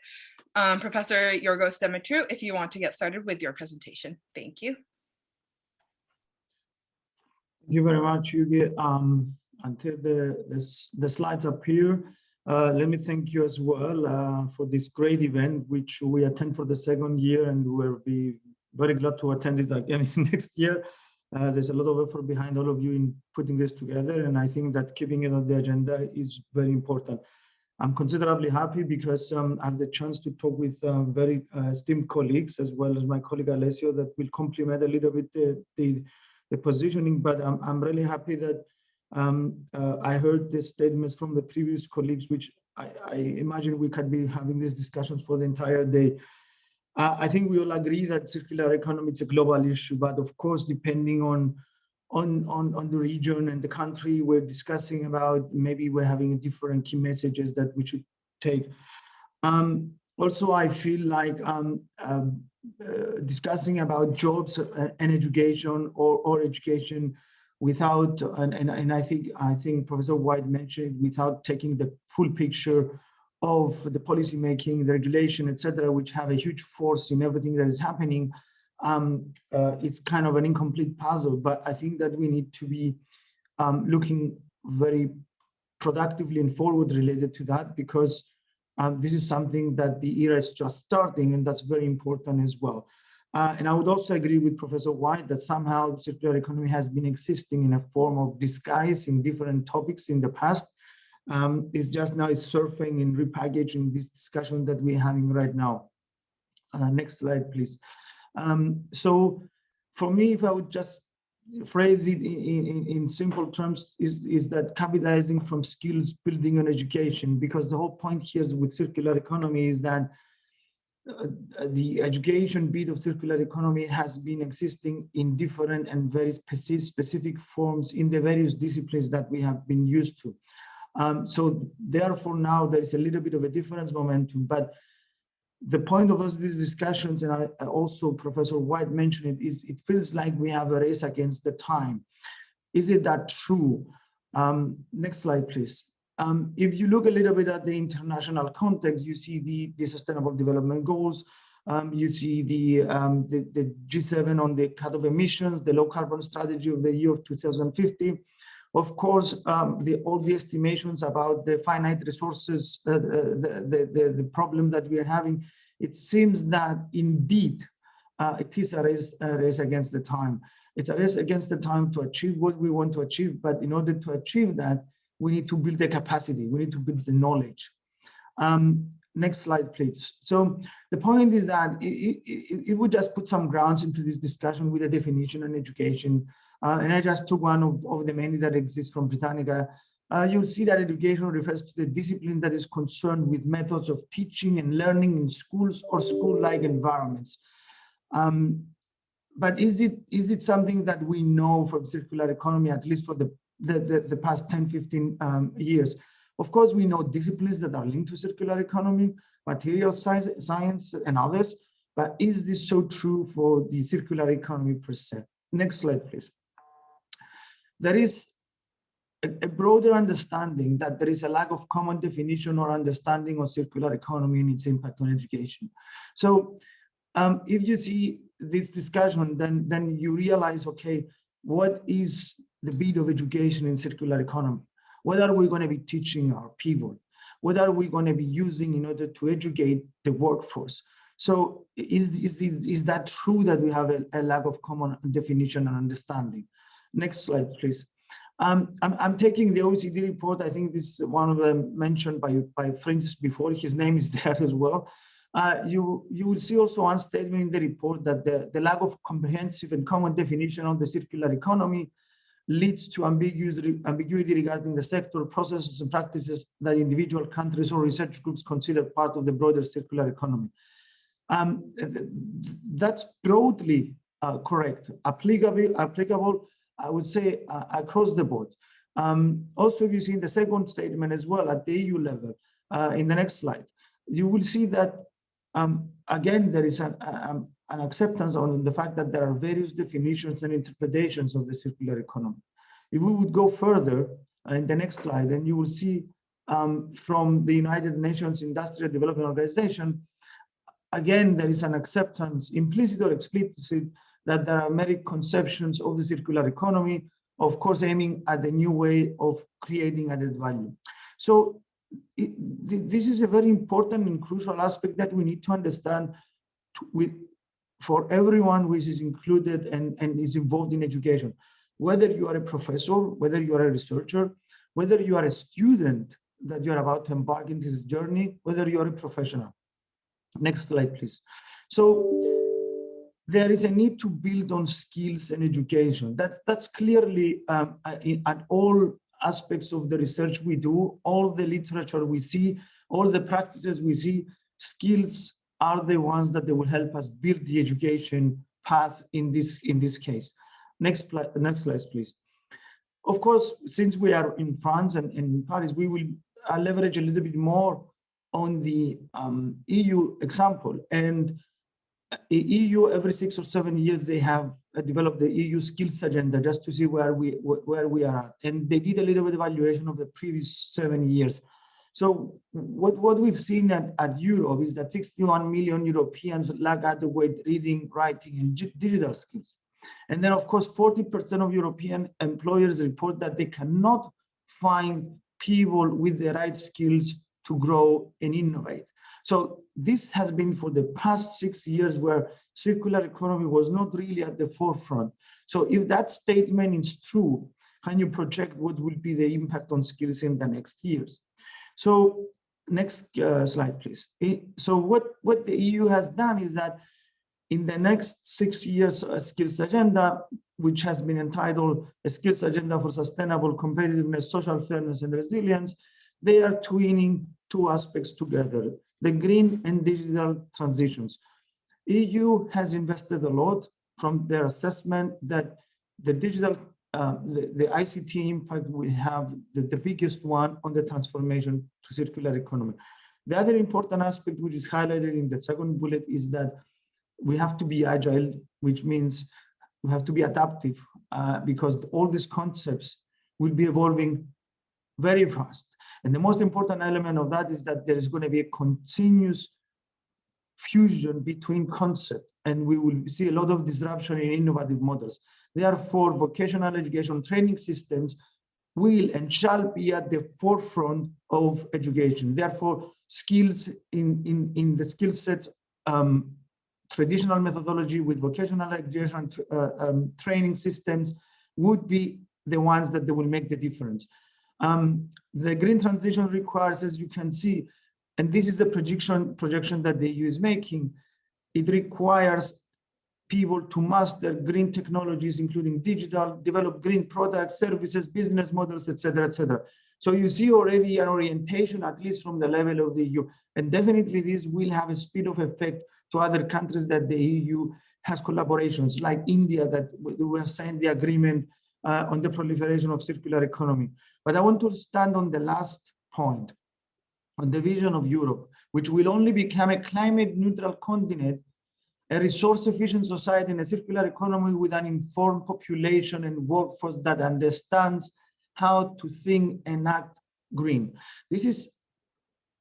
Professor Giorgos Demetriou, if you want to get started with your presentation. Thank you. Thank you very much, Yuki. Until the slides appear, let me thank you as well for this great event, which we attend for the second year, and we'll be very glad to attend it again next year. There's a lot of effort behind all of you in putting this together, and I think that keeping it on the agenda is very important. I'm considerably happy because I have the chance to talk with very esteemed colleagues, as well as my colleague Alessio, that will complement a little bit the positioning. But I'm really happy that I heard the statements from the previous colleagues, which I imagine we could be having these discussions for the entire day. I think we all agree that circular economy is a global issue, but of course, depending on the region and the country we're discussing about, maybe we're having different key messages that we should take. Also, I feel like discussing about jobs and education or education without, and I think Professor White mentioned, without taking the full picture of the policy making, the regulation, etc., which have a huge force in everything that is happening, it's kind of an incomplete puzzle. But I think that we need to be looking very productively and forward related to that, because this is something that the era is just starting, and that's very important as well. And I would also agree with Professor White that somehow circular economy has been existing in a form of disguise in different topics in the past. It's just now it's surfing and repackaging this discussion that we're having right now. Next slide, please. So for me, if I would just phrase it in simple terms, is that capitalizing from skills building on education, because the whole point here with circular economy is that the education bit of circular economy has been existing in different and very specific forms in the various disciplines that we have been used to. So therefore now there is a little bit of a difference momentum, but the point of us these discussions, and I also Professor White mentioned it, is it feels like we have a race against the time. Is it that true? Next slide, please. If you look a little bit at the international context, you see the Sustainable Development Goals, you see the G7 on the cut of emissions, the low carbon strategy of the year of 2050. Of course, all the estimations about the finite resources, the problem that we are having, it seems that indeed it is a race against the time. It's a race against the time to achieve what we want to achieve, but in order to achieve that, we need to build the capacity, we need to build the knowledge. Next slide, please. So the point is that it would just put some grounds into this discussion with a definition and education. And I just took one of the many that exist from Britannica. You'll see that education refers to the discipline that is concerned with methods of teaching and learning in schools or school-like environments. But is it something that we know from circular economy, at least for the past 10, 15 years? Of course, we know disciplines that are linked to circular economy, material science and others, but is this so true for the circular economy per se? Next slide, please. There is a broader understanding that there is a lack of common definition or understanding of circular economy and its impact on education. So if you see this discussion, then you realize, okay, what is the bit of education in circular economy? What are we going to be teaching our people? What are we going to be using in order to educate the workforce? So is that true that we have a lack of common definition and understanding? Next slide, please. I'm taking the OECD report. I think this is one of them mentioned by Francis before. His name is there as well. You will see also one statement in the report that the lack of comprehensive and common definition of the circular economy leads to ambiguity regarding the sector, processes, and practices that individual countries or research groups consider part of the broader circular economy. That's broadly correct, applicable, I would say, across the board. Also, if you see in the second statement as well at the EU level, in the next slide, you will see that, again, there is an acceptance on the fact that there are various definitions and interpretations of the circular economy. If we would go further in the next slide, then you will see from the United Nations Industrial Development Organization, again, there is an acceptance, implicit or explicit, that there are many conceptions of the circular economy, of course, aiming at the new way of creating added value. So this is a very important and crucial aspect that we need to understand for everyone which is included and is involved in education. Whether you are a professor, whether you are a researcher, whether you are a student that you are about to embark in this journey, whether you are a professional. Next slide, please. So there is a need to build on skills and education. That's clearly at all aspects of the research we do, all the literature we see, all the practices we see. Skills are the ones that they will help us build the education path in this case. Next slide, please. Of course, since we are in France and in Paris, we will leverage a little bit more on the EU example. And EU, every 6 or 7 years, they have developed the EU skills agenda just to see where we are at. And they did a little bit of evaluation of the previous 7 years. So what we've seen at Europe is that 61 million Europeans lack adequate reading, writing, and digital skills. And then, of course, 40% of European employers report that they cannot find people with the right skills to grow and innovate. So this has been for the past 6 years where circular economy was not really at the forefront. So if that statement is true, can you project what will be the impact on skills in the next years? So next slide, please. So what the EU has done is that in the next 6 years skills agenda, which has been entitled a skills agenda for sustainable competitiveness, social fairness, and resilience, they are twinning two aspects together, the green and digital transitions. EU has invested a lot from their assessment that the digital, the ICT impact will have the biggest one on the transformation to circular economy. The other important aspect, which is highlighted in the second bullet, is that we have to be agile, which means we have to be adaptive because all these concepts will be evolving very fast. And the most important element of that is that there is going to be a continuous fusion between concepts, and we will see a lot of disruption in innovative models. Therefore, vocational education training systems will and shall be at the forefront of education. Therefore, skills in the skill set, traditional methodology with vocational education training systems would be the ones that they will make the difference. The green transition requires, as you can see, and this is the projection that the EU is making, it requires people to master green technologies, including digital, develop green products, services, business models, et cetera, et cetera. So you see already an orientation, at least from the level of the EU, and definitely this will have a spin-off effect to other countries that the EU has collaborations, like India, that we have signed the agreement on the proliferation of circular economy. But I want to stand on the last point, on the vision of Europe, which will only become a climate neutral continent, a resource efficient society, and a circular economy with an informed population and workforce that understands how to think and act green. This is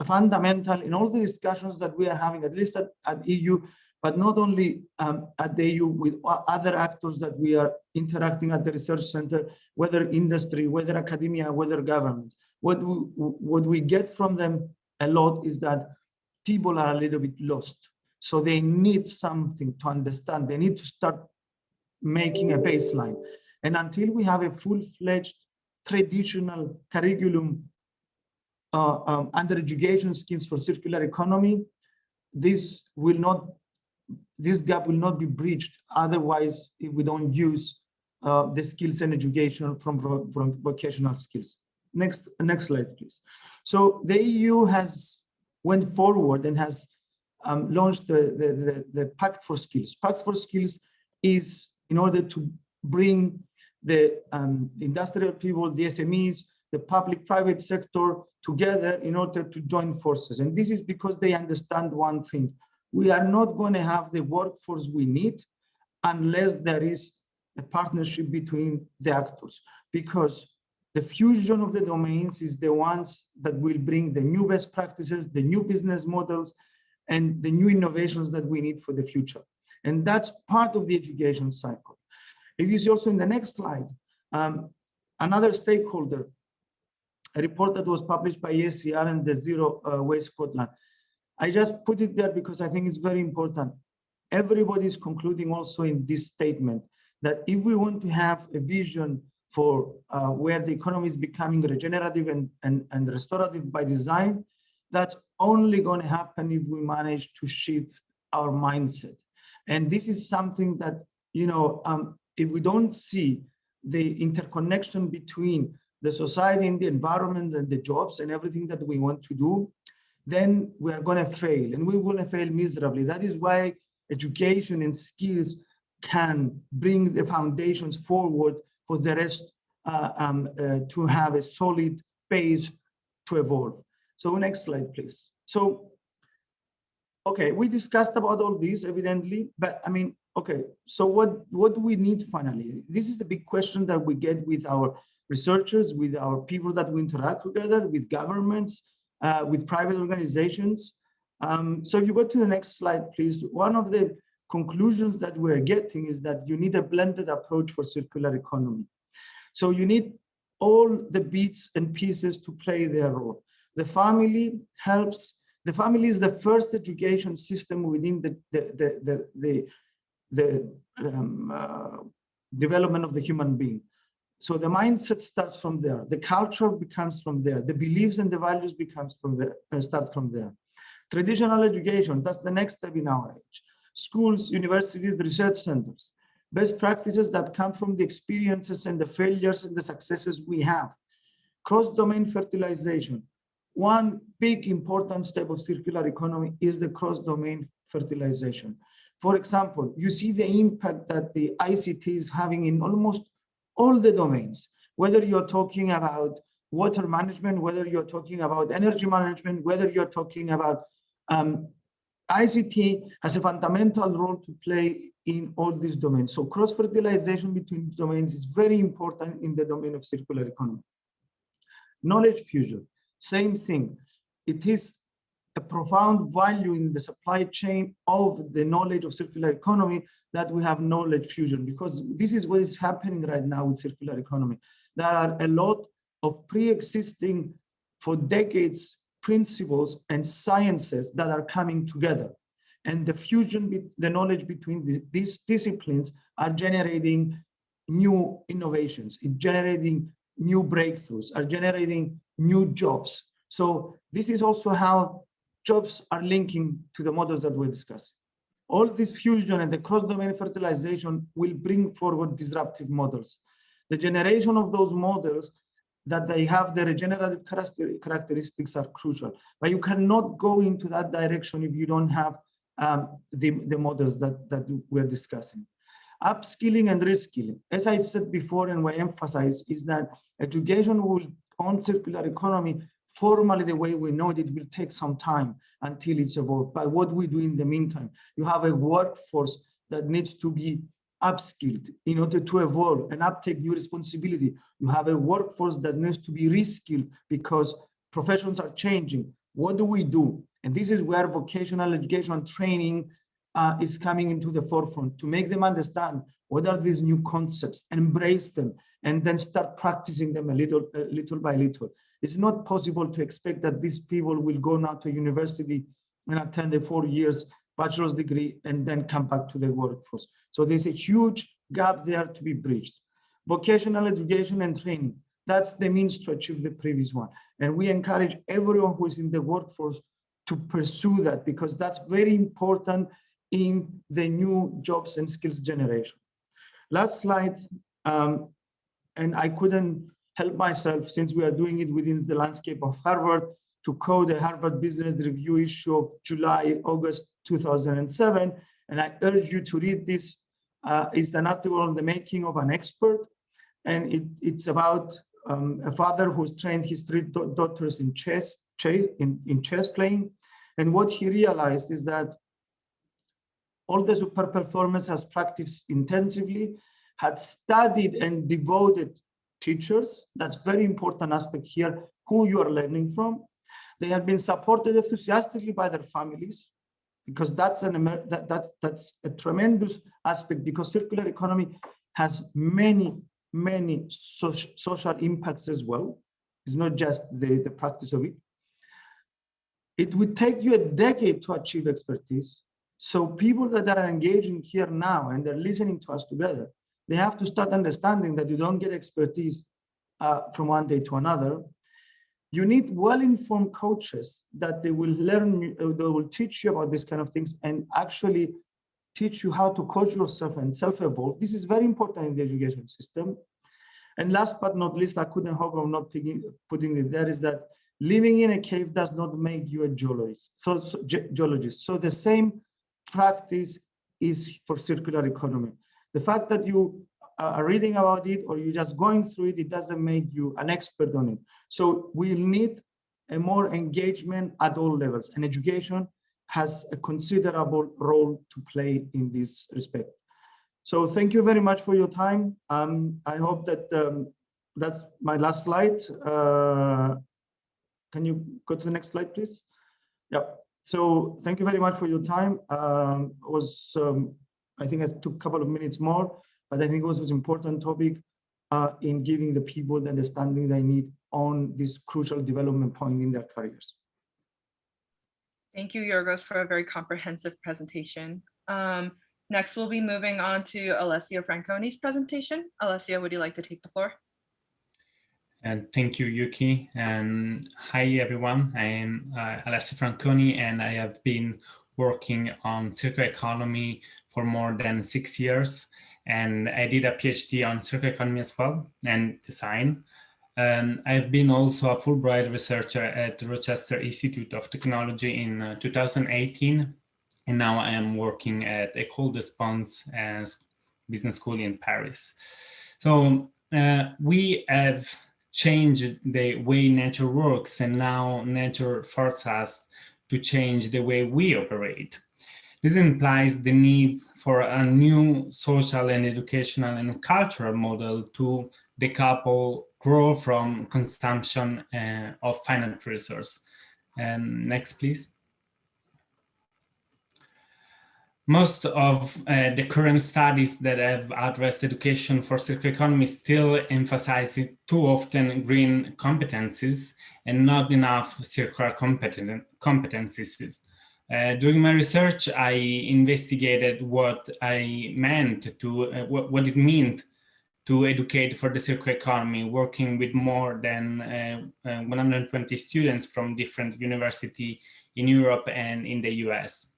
fundamental in all the discussions that we are having, at least at EU, but not only at the EU, with other actors that we are interacting at the research center, whether industry, whether academia, whether governments. What we get from them a lot is that people are a little bit lost. So they need something to understand. They need to start making a baseline. And until we have a full-fledged traditional curriculum under education schemes for circular economy, this gap will not be breached. Otherwise, if we don't use the skills and education from vocational skills. Next slide, please. So the EU has went forward and has launched the Pact for Skills. Pact for Skills is in order to bring the industrial people, the SMEs, the public-private sector together in order to join forces. And this is because they understand one thing. We are not going to have the workforce we need unless there is a partnership between the actors, because the fusion of the domains is the ones that will bring the new best practices, the new business models, and the new innovations that we need for the future. And that's part of the education cycle. If you see also in the next slide, another stakeholder, a report that was published by ESCR and the Zero Waste Scotland. I just put it there because I think it's very important. Everybody is concluding also in this statement that if we want to have a vision for where the economy is becoming regenerative and restorative by design, that's only going to happen if we manage to shift our mindset. And this is something that, if we don't see the interconnection between the society and the environment and the jobs and everything that we want to do, then we are going to fail, and we're going to fail miserably. That is why education and skills can bring the foundations forward for the rest to have a solid base to evolve. So next slide, please. So, okay, we discussed about all this evidently, but I mean, okay, so what do we need finally? This is the big question that we get with our researchers, with our people that we interact together, with governments, with private organizations. So if you go to the next slide, please. One of the conclusions that we're getting is that you need a blended approach for circular economy. So you need all the bits and pieces to play their role. The family helps. The family is the first education system within the development of the human being. So the mindset starts from there. The culture becomes from there. The beliefs and the values becomes from there, start from there. Traditional education, that's the next step in our age. Schools, universities, research centers. Best practices that come from the experiences and the failures and the successes we have. Cross-domain fertilization. One big important step of circular economy is the cross-domain fertilization. For example, you see the impact that the ICT is having in almost all the domains, whether you're talking about water management, whether you're talking about energy management, whether you're talking about ICT has a fundamental role to play in all these domains. So cross-fertilization between domains is very important in the domain of circular economy. Knowledge fusion, same thing. It is a profound value in the supply chain of the knowledge of circular economy that we have knowledge fusion, because this is what is happening right now with circular economy. There are a lot of pre-existing for decades principles and sciences that are coming together. And the fusion, the knowledge between these disciplines are generating new innovations, generating new breakthroughs, are generating new jobs. So this is also how jobs are linking to the models that we're discussing. All this fusion and the cross-domain fertilization will bring forward disruptive models. The generation of those models that they have the regenerative characteristics are crucial, but you cannot go into that direction if you don't have the models that we're discussing. Upskilling and reskilling, as I said before and we emphasize, is that education will on circular economy formally the way we know it will take some time until it's evolved. But what we do in the meantime, you have a workforce that needs to be upskilled in order to evolve and uptake new responsibility. You have a workforce that needs to be reskilled because professions are changing. What do we do? And this is where vocational education and training is coming into the forefront, to make them understand what are these new concepts, embrace them, and then start practicing them little by little. It's not possible to expect that these people will go now to university and attend a 4 years bachelor's degree and then come back to the workforce. So there's a huge gap there to be bridged. Vocational education and training, that's the means to achieve the previous one. And we encourage everyone who is in the workforce to pursue that, because that's very important in the new jobs and skills generation. Last slide, and I couldn't help myself, since we are doing it within the landscape of Harvard, to quote a Harvard Business Review issue of August 2007, and I urge you to read this. It's an article on the making of an expert, and it's about a father who's trained his 3 daughters in chess playing, and what he realized is that all the super performers has practiced intensively, had studied and devoted teachers. That's very important aspect here, who you are learning from. They have been supported enthusiastically by their families, because that's a tremendous aspect, because circular economy has many social impacts as well. It's not just the practice of it. It would take you a decade to achieve expertise. So people that are engaging here now and they're listening to us together, they have to start understanding that you don't get expertise from one day to another. You need well-informed coaches that they will teach you about these kind of things and actually teach you how to coach yourself and self-evolve. This is very important in the education system. And last but not least, I couldn't hope of not putting it there, is that living in a cave does not make you a geologist. So the same practice is for circular economy. The fact that you are reading about it or you're just going through it, it doesn't make you an expert on it. So we need a more engagement at all levels, and education has a considerable role to play in this respect. So thank you very much for your time. I hope that that's my last slide. can you go to the next slide, please? Yep. So thank you very much for your time. I think it took a couple of minutes more, but I think it was an important topic in giving the people the understanding they need on this crucial development point in their careers. Thank you, Giorgos, for a very comprehensive presentation. Next, we'll be moving on to Alessio Franconi's presentation. Alessio, would you like to take the floor? And thank you, Yuki. Hi, everyone. I am Alessio Franconi, and I have been working on circular economy for more than 6 years. And I did a PhD on circular economy as well, and design. I've been also a Fulbright researcher at the Rochester Institute of Technology in 2018. And now I am working at École des Ponts Business School in Paris. So we have changed the way nature works, and now nature forces us to change the way we operate. This implies the need for a new social and educational and cultural model to decouple growth from consumption of finite resource. Next, please. Most of the current studies that have addressed education for circular economy still emphasize too often green competencies and not enough circular competencies. During my research, I investigated what it meant to educate for the circular economy, working with more than 120 students from different universities in Europe and in the US.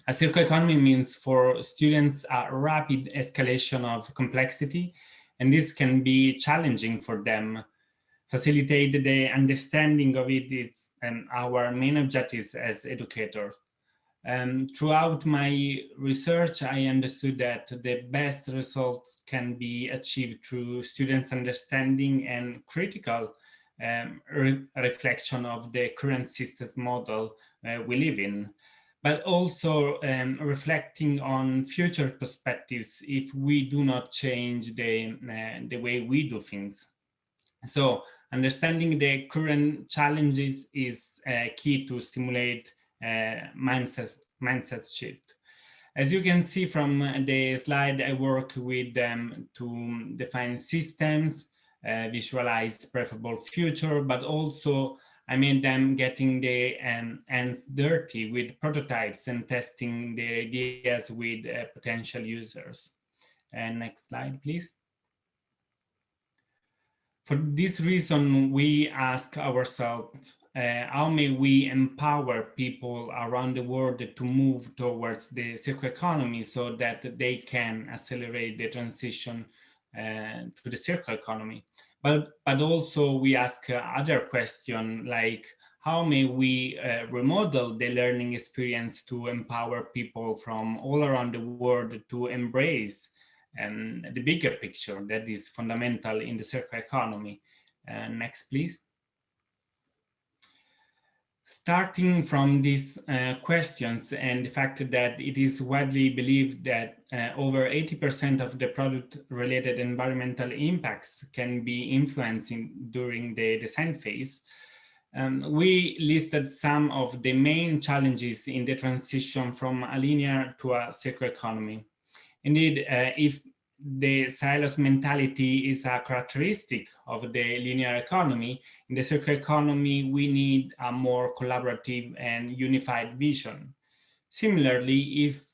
A circular economy means for students a rapid escalation of complexity, and this can be challenging for them. Facilitate the understanding of it is our main objectives as educators. Throughout my research, I understood that the best results can be achieved through students' understanding and critical reflection of the current systems model we live in, but also reflecting on future perspectives if we do not change the way we do things. So understanding the current challenges is key to stimulate mindset shift. As you can see from the slide, I work with them to define systems, visualize preferable future, but also I made them getting the hands dirty with prototypes and testing the ideas with potential users. Next slide, please. For this reason, we ask ourselves, how may we empower people around the world to move towards the circular economy so that they can accelerate the transition to the circular economy? But also we ask other questions like, how may we remodel the learning experience to empower people from all around the world to embrace the bigger picture that is fundamental in the circular economy? Next, please. Starting from these questions and the fact that it is widely believed that over 80% of the product-related environmental impacts can be influencing during the design phase, we listed some of the main challenges in the transition from a linear to a circular economy. Indeed, if the silos mentality is a characteristic of the linear economy, in the circular economy, we need a more collaborative and unified vision. Similarly, if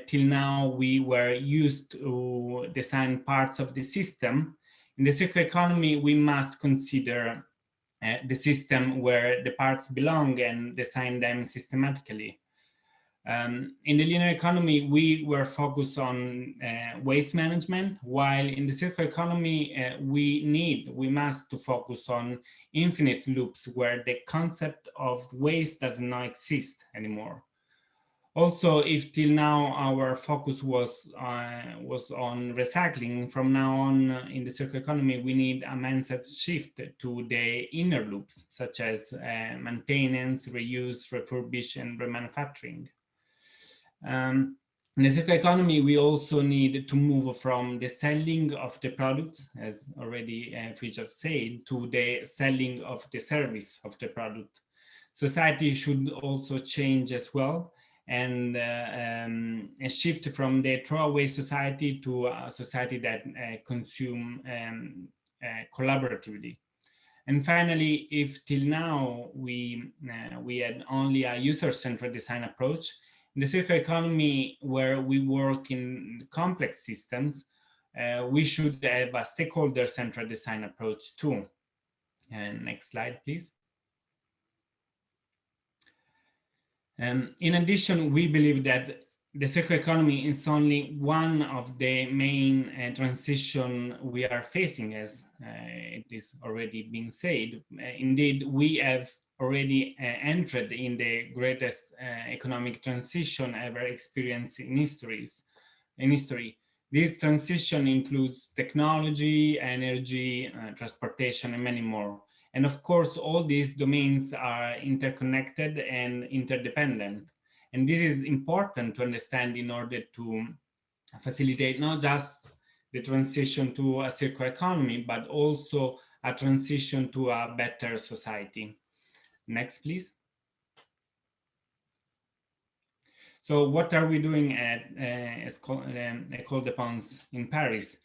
till now we were used to design parts of the system, in the circular economy, we must consider the system where the parts belong and design them systematically. In the linear economy, we were focused on waste management, while in the circular economy, we must to focus on infinite loops where the concept of waste does not exist anymore. Also, if till now our focus was on recycling, from now on in the circular economy, we need a mindset shift to the inner loops, such as maintenance, reuse, refurbish, and remanufacturing. In the circular economy, we also need to move from the selling of the products, as already Frithjof said, to the selling of the service of the product. Society should also change as well, and a shift from the throwaway society to a society that consume collaboratively. And finally, if till now we had only a user-centered design approach, in the circular economy, where we work in complex systems, we should have a stakeholder-centered design approach too. And next slide, please. In addition, we believe that the circular economy is only one of the main transition we are facing, as it is already being said. Indeed, we have already entered in the greatest economic transition ever experienced in history. This transition includes technology, energy, transportation, and many more. And of course, all these domains are interconnected and interdependent. And this is important to understand in order to facilitate not just the transition to a circular economy, but also a transition to a better society. Next, please. So what are we doing at École de Ponts in Paris?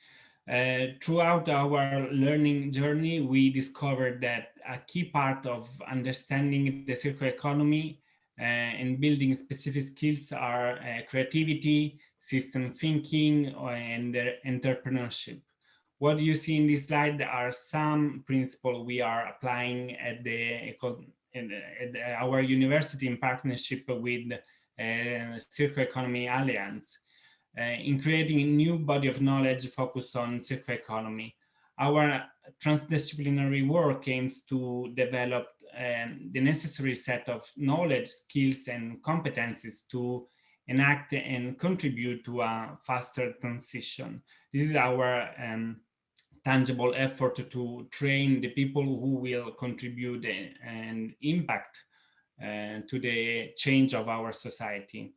Throughout our learning journey, we discovered that a key part of understanding the circular economy and building specific skills are creativity, system thinking, and entrepreneurship. What you see in this slide are some principles we are applying at our university in partnership with Circular Economy Alliance. In creating a new body of knowledge focused on circular economy. Our transdisciplinary work aims to develop the necessary set of knowledge, skills, and competencies to enact and contribute to a faster transition. This is our tangible effort to train the people who will contribute and impact to the change of our society.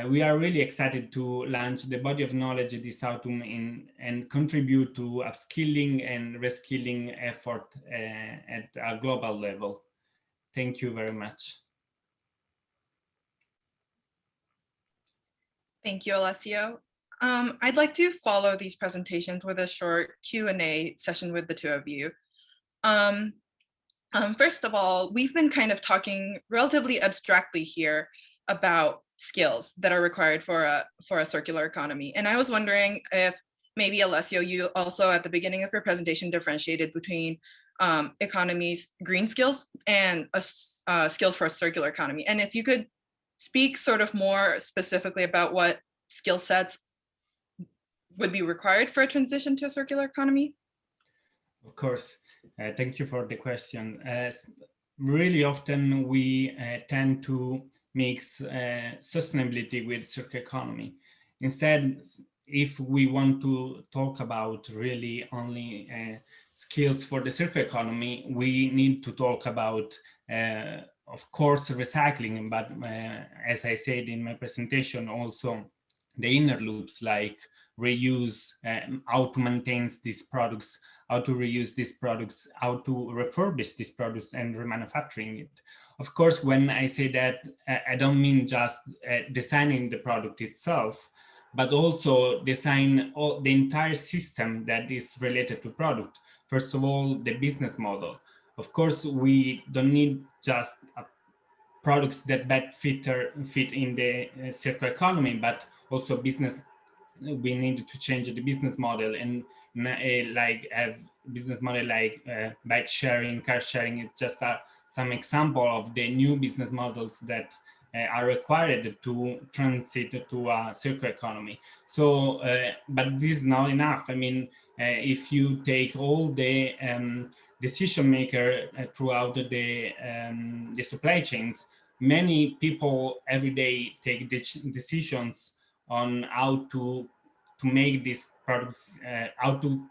We are really excited to launch the body of knowledge this autumn and contribute to upskilling and reskilling effort at a global level. Thank you very much. Thank you, Alessio. I'd like to follow these presentations with a short Q&A session with the two of you. First of all, we've been kind of talking relatively abstractly here about skills that are required for a circular economy. And I was wondering if maybe, Alessio, you also at the beginning of your presentation differentiated between economy's green skills and skills for a circular economy. And if you could speak sort of more specifically about what skill sets would be required for a transition to a circular economy? Of course. Thank you for the question. Really often we tend to mix sustainability with circular economy. Instead, if we want to talk about really only skills for the circular economy, we need to talk about, of course, recycling, but as I said in my presentation, also the inner loops like reuse, how to maintain these products, how to reuse these products, how to refurbish these products and remanufacturing it. Of course, when I say that, I don't mean just designing the product itself, but also design the entire system that is related to product. First of all, the business model. Of course, we don't need just products that fit in the circular economy, but also business. We need to change the business model and like have business model like bike sharing, car sharing is just some example of the new business models that are required to transit to a circular economy. So, but this is not enough. I mean, if you take all the decision maker throughout the supply chains, many people every day take decisions on how to make these products, how to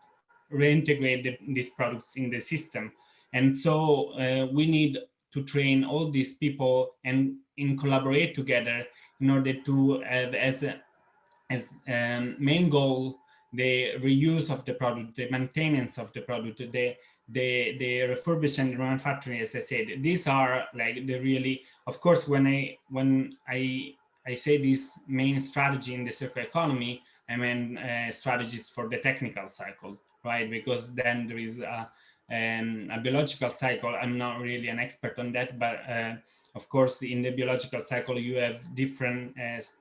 reintegrate these products in the system. And so we need to train all these people and collaborate together in order to have as main goal the reuse of the product, the maintenance of the product, the refurbishment and manufacturing, as I said. These are like the really, of course, when I say this main strategy in the circular economy, I mean strategies for the technical cycle, right? Because then there is a biological cycle. I'm not really an expert on that, but of course, in the biological cycle, you have different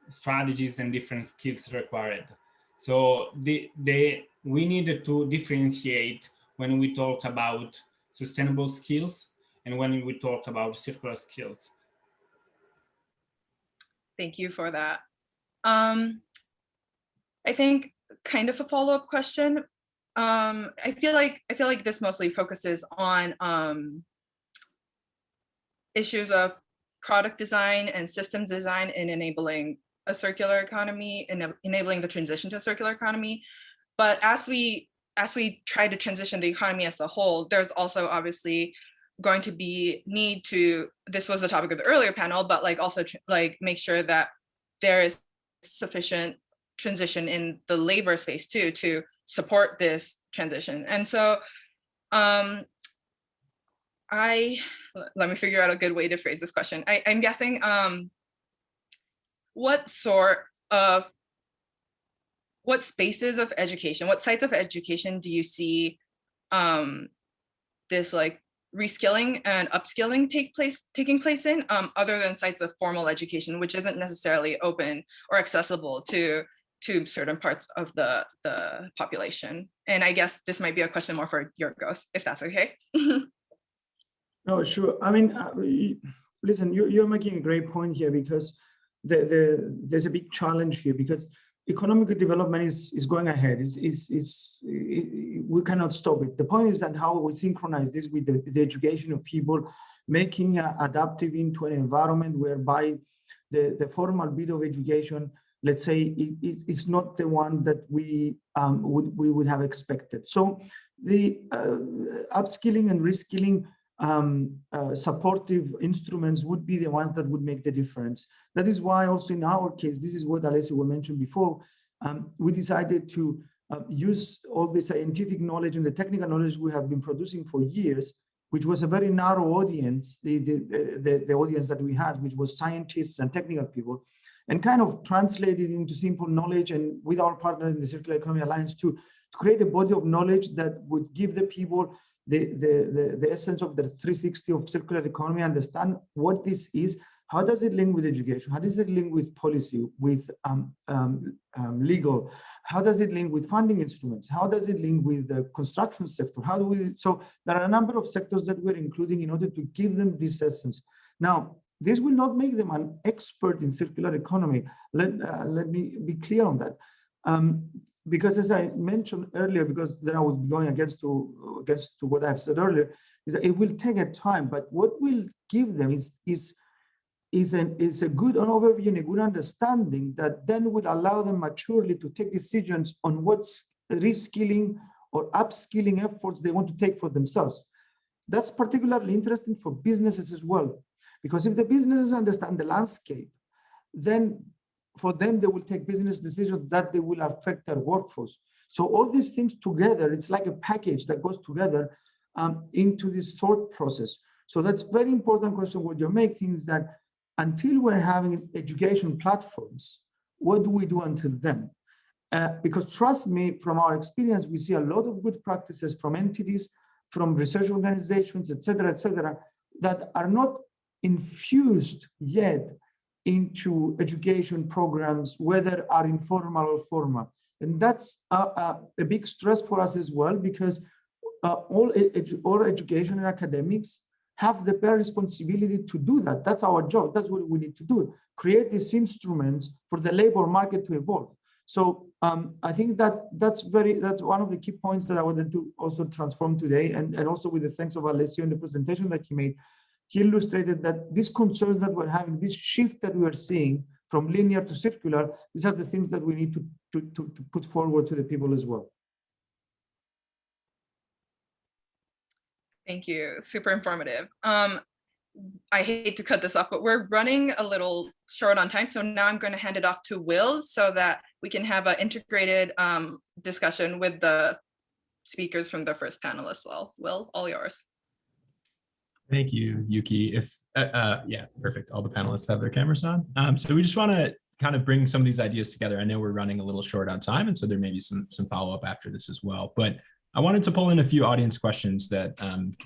strategies and different skills required. So we need to differentiate when we talk about sustainable skills and when we talk about circular skills. Thank you for that. I think kind of a follow-up question. I feel like this mostly focuses on issues of product design and systems design in enabling a circular economy and enabling the transition to a circular economy. But as we try to transition the economy as a whole, there's also obviously going to be need to, this was the topic of the earlier panel, but like also like make sure that there is sufficient transition in the labor space too to support this transition. And so let me figure out a good way to phrase this question. I'm guessing what spaces of education, what sites of education do you see this like reskilling and upskilling taking place in, other than sites of formal education, which isn't necessarily open or accessible to certain parts of the population? And I guess this might be a question more for Giorgos, if that's okay. No, sure. I mean, listen, you're making a great point here, because there's a big challenge here, because economic development is going ahead. We cannot stop it. The point is that how we synchronize this with the education of people, making adaptive into an environment whereby the formal bit of education, let's say, it's not the one that we would have expected. So the upskilling and reskilling supportive instruments would be the ones that would make the difference. That is why also in our case, this is what Alessio mentioned before, we decided to use all the scientific knowledge and the technical knowledge we have been producing for years, which was a very narrow audience, the audience that we had, which was scientists and technical people, and kind of translated into simple knowledge, and with our partner in the Circular Economy Alliance to create a body of knowledge that would give the people the essence of the 360 of circular economy, understand what this is, how does it link with education, how does it link with policy, with legal, how does it link with funding instruments, how does it link with the construction sector, how do we, so there are a number of sectors that we're including in order to give them this essence. Now, this will not make them an expert in circular economy. Let me be clear on that. Because as I mentioned earlier, because then I was going against to what I've said earlier, is that it will take a time, but what will give them is a good overview and a good understanding that then would allow them maturely to take decisions on what's reskilling or upskilling efforts they want to take for themselves. That's particularly interesting for businesses as well, because if the businesses understand the landscape, then for them, they will take business decisions that they will affect their workforce. So all these things together, it's like a package that goes together into this thought process. So that's very important question. What you're making is that until we're having education platforms, what do we do until then? Because trust me, from our experience, we see a lot of good practices from entities, from research organizations, et cetera, that are not infused yet into education programs, whether are informal or formal. And that's a big stress for us as well, because all education and academics have the bare responsibility to do that. That's our job. That's what we need to do. Create these instruments for the labor market to evolve. So I think that's one of the key points that I wanted to also transform today, and also with the thanks of Alessio in the presentation that he made. He illustrated that these concerns that we're having, this shift that we are seeing from linear to circular, these are the things that we need to put forward to the people as well. Thank you, super informative. I hate to cut this off, but we're running a little short on time. So now I'm going to hand it off to Will so that we can have an integrated discussion with the speakers from the first panel as well. Will, all yours. Thank you, Yuki. If yeah, perfect. All the panelists have their cameras on. So we just want to kind of bring some of these ideas together. I know we're running a little short on time, and so there may be some follow-up after this as well. But I wanted to pull in a few audience questions that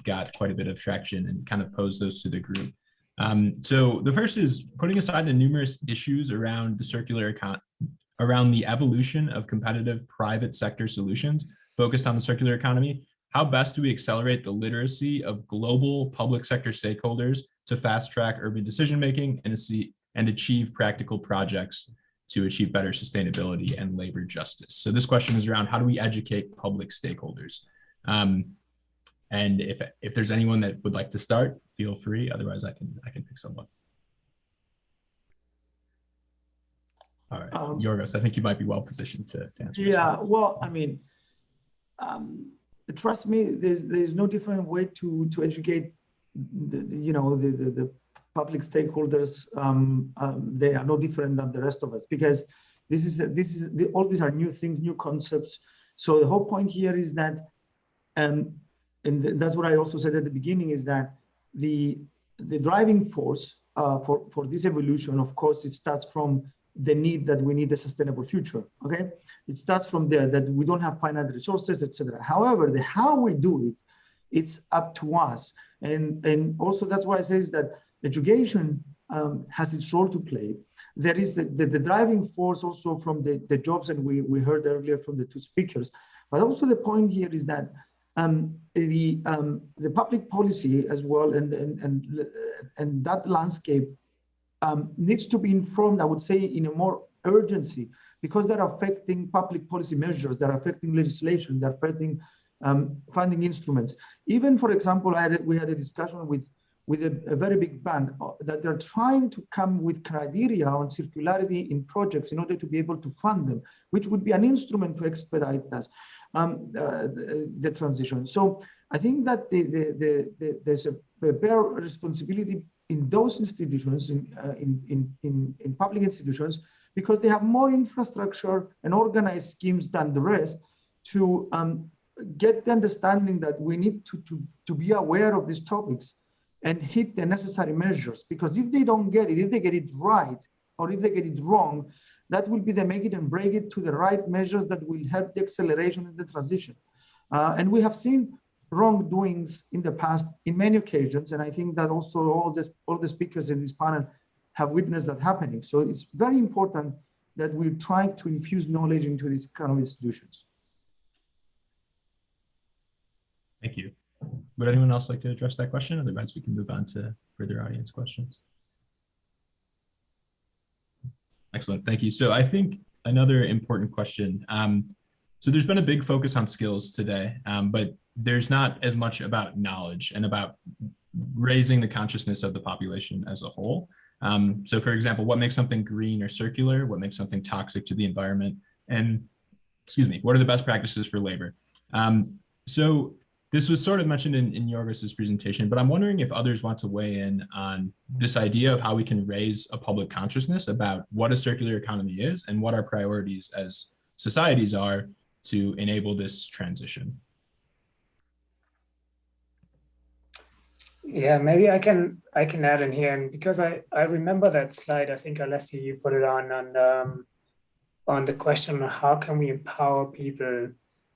got quite a bit of traction and kind of pose those to the group. So the first is, putting aside the numerous issues around the circular economy, around the evolution of competitive private sector solutions focused on the circular economy, how best do we accelerate the literacy of global public sector stakeholders to fast track urban decision-making and achieve practical projects to achieve better sustainability and labor justice? So this question is around, how do we educate public stakeholders? And if there's anyone that would like to start, feel free. Otherwise, I can pick someone. All right, Giorgos, I think you might be well positioned to answer. Yeah, well, I mean, trust me, there's no different way to educate the public stakeholders. They are no different than the rest of us, because all these are new things, new concepts. So the whole point here is that, and that's what I also said at the beginning, is that the driving force for this evolution, of course, it starts from the need that we need a sustainable future. Okay, it starts from there, that we don't have finite resources, etc. However, the how we do it, it's up to us. And also that's why I say is that education has its role to play. There is the driving force also from the jobs, and we heard earlier from the two speakers. But also the point here is that the public policy as well, and that landscape needs to be informed, I would say, in a more urgency, because they're affecting public policy measures, they're affecting legislation, they're affecting funding instruments. Even, for example, we had a discussion with a very big bank that they're trying to come with criteria on circularity in projects in order to be able to fund them, which would be an instrument to expedite that, the transition. So I think that there's a bare responsibility in those institutions, in public institutions, because they have more infrastructure and organized schemes than the rest to get the understanding that we need to be aware of these topics and hit the necessary measures. Because if they don't get it, if they get it right, or if they get it wrong, that will be the make it and break it to the right measures that will help the acceleration in the transition. And we have seen wrongdoings in the past in many occasions, and I think that also all the speakers in this panel have witnessed that happening. So it's very important that we try to infuse knowledge into these kind of institutions. Thank you. Would anyone else like to address that question? Otherwise, we can move on to further audience questions. Excellent, thank you. So I think another important question. So there's been a big focus on skills today, but there's not as much about knowledge and about raising the consciousness of the population as a whole. So for example, what makes something green or circular? What makes something toxic to the environment? And, excuse me, what are the best practices for labor? So this was sort of mentioned in Giorgos's presentation, but I'm wondering if others want to weigh in on this idea of how we can raise a public consciousness about what a circular economy is and what our priorities as societies are to enable this transition. Yeah, maybe I can add in here, and because I remember that slide. I think Alessio, you put it on the question of how can we empower people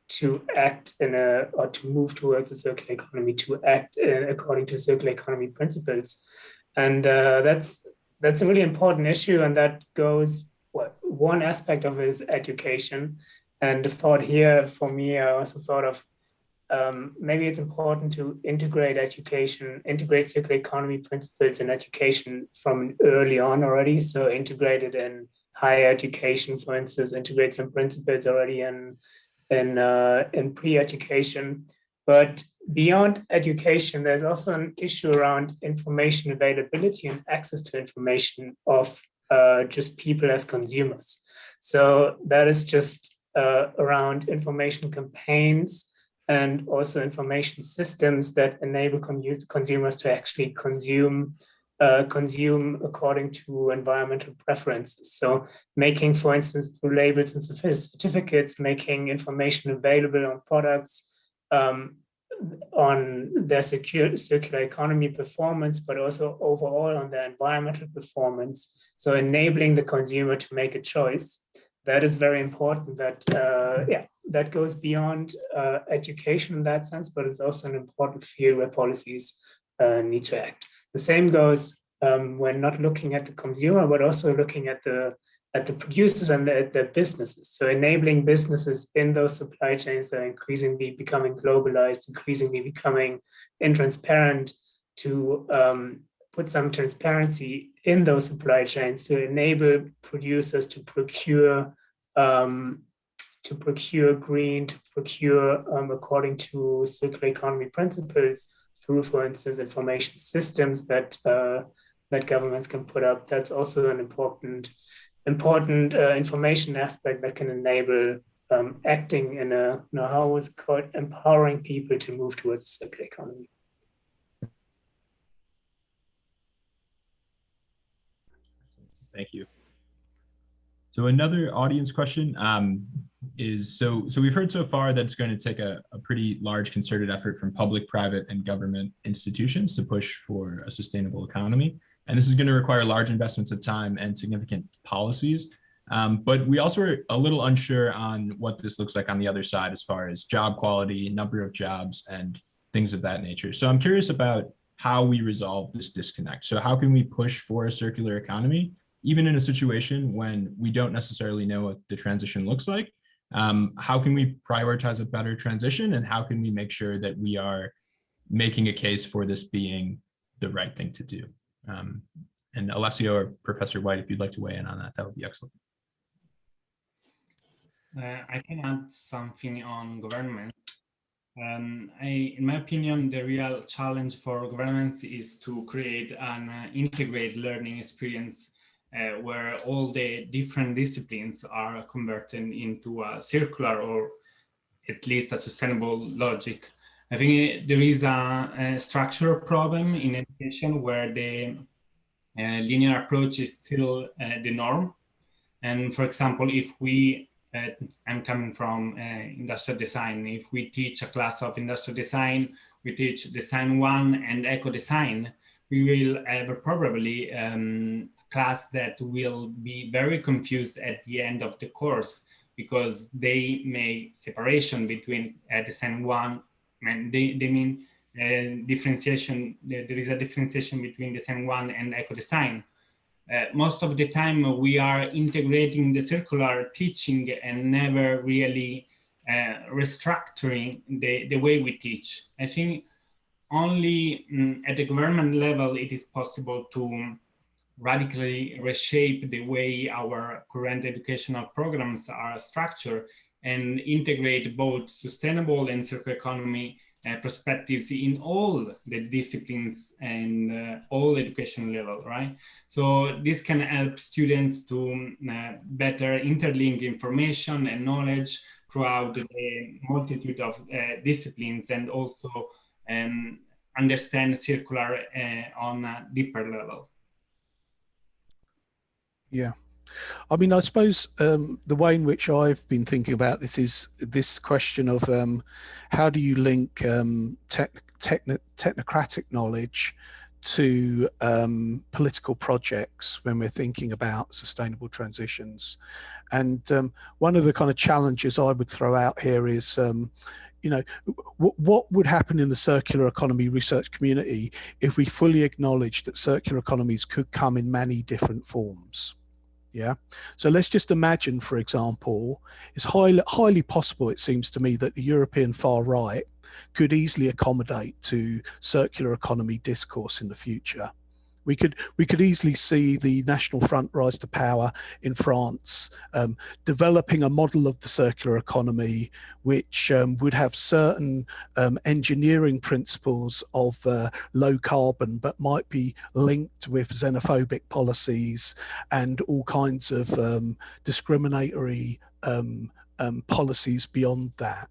to act or to move towards a circular economy, to act according to circular economy principles, and that's a really important issue, and that goes. One aspect of it is education, and the thought here for me, I also thought of. Maybe it's important to integrate circular economy principles in education from early on already. So integrate it in higher education, for instance, integrate some principles already in pre-education. But beyond education, there's also an issue around information availability and access to information of just people as consumers. So that is just around information campaigns, and also information systems that enable consumers to actually consume according to environmental preferences. So making, for instance, through labels and certificates, making information available on products, on their circular economy performance, but also overall on their environmental performance. So enabling the consumer to make a choice. That is very important. That goes beyond education in that sense, but it's also an important field where policies need to act. The same goes when not looking at the consumer, but also looking at the producers and their businesses. So enabling businesses in those supply chains that are increasingly becoming globalized, increasingly becoming intransparent, to put some transparency in those supply chains to enable producers to procure green, to procure according to circular economy principles through, for instance, information systems that governments can put up. That's also an important information aspect that can enable acting in a, how was it called, empowering people to move towards a circular economy. Thank you. So another audience question is, so we've heard so far that it's going to take a pretty large concerted effort from public, private, and government institutions to push for a sustainable economy. And this is going to require large investments of time and significant policies. But we also are a little unsure on what this looks like on the other side as far as job quality, number of jobs, and things of that nature. So I'm curious about how we resolve this disconnect. So how can we push for a circular economy, even in a situation when we don't necessarily know what the transition looks like? How can we prioritize a better transition, and how can we make sure that we are making a case for this being the right thing to do? And Alessio or Professor White, if you'd like to weigh in on that, that would be excellent. I can add something on government. In my opinion, the real challenge for governments is to create an integrated learning experience where all the different disciplines are converted into a circular or at least a sustainable logic. I think there is a structural problem in education where the linear approach is still the norm. And for example, if I'm coming from industrial design, if we teach a class of industrial design, we teach design 1 and eco design, we will have probably class that will be very confused at the end of the course, because they make separation between design 1 and they mean differentiation. There is a differentiation between design 1 and eco design. Most of the time we are integrating the circular teaching and never really restructuring the way we teach. I think only at the government level it is possible to radically reshape the way our current educational programs are structured and integrate both sustainable and circular economy perspectives in all the disciplines and all education level, right? So this can help students to better interlink information and knowledge throughout the multitude of disciplines, and also understand circular on a deeper level. Yeah. I mean, I suppose the way in which I've been thinking about this is this question of how do you link technocratic knowledge to political projects when we're thinking about sustainable transitions. And one of the kind of challenges I would throw out here is, you know, what would happen in the circular economy research community if we fully acknowledge that circular economies could come in many different forms? Yeah. So let's just imagine, for example, it's highly possible, it seems to me, that the European far right could easily accommodate to circular economy discourse in the future. We could easily see the National Front rise to power in France, developing a model of the circular economy which would have certain engineering principles of low carbon, but might be linked with xenophobic policies and all kinds of discriminatory policies beyond that.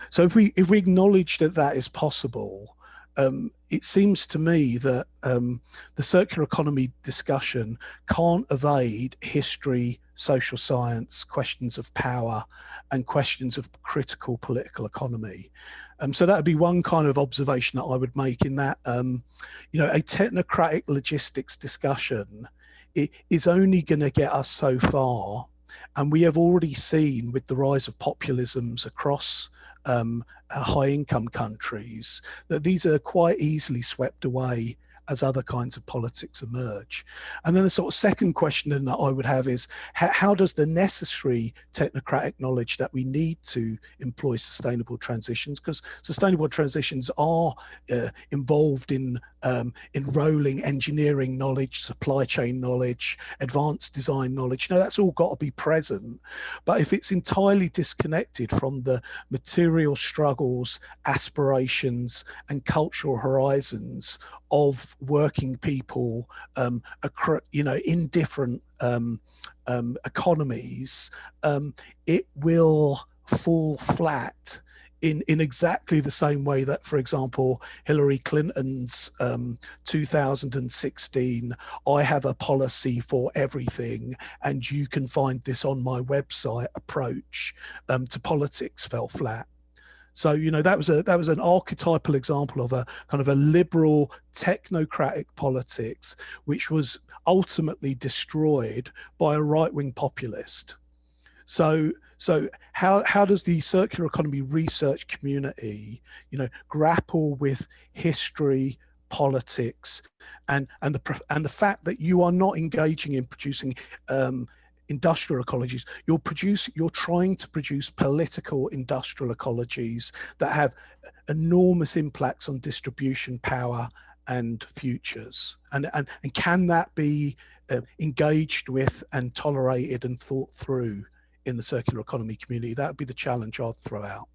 So if we acknowledge that that is possible, it seems to me that the circular economy discussion can't evade history, social science, questions of power, and questions of critical political economy. So that would be one kind of observation that I would make in that, you know, a technocratic logistics discussion is only going to get us so far. And we have already seen with the rise of populisms across high-income countries that these are quite easily swept away as other kinds of politics emerge. And then the sort of second question that I would have is, how does the necessary technocratic knowledge that we need to employ sustainable transitions, because sustainable transitions are involved in enrolling engineering knowledge, supply chain knowledge, advanced design knowledge, you know, that's all got to be present. But if it's entirely disconnected from the material struggles, aspirations, and cultural horizons of working people, you know, in different economies, it will fall flat in exactly the same way that, for example, Hillary Clinton's 2016, I have a policy for everything and you can find this on my website approach to politics fell flat. So, you know, that was an archetypal example of a kind of a liberal technocratic politics, which was ultimately destroyed by a right-wing populist. So how does the circular economy research community, you know, grapple with history, politics, and the fact that you are not engaging in producing industrial ecologies, you're trying to produce political industrial ecologies that have enormous impacts on distribution, power, and futures. And can that be engaged with and tolerated and thought through in the circular economy community? That would be the challenge I'd throw out.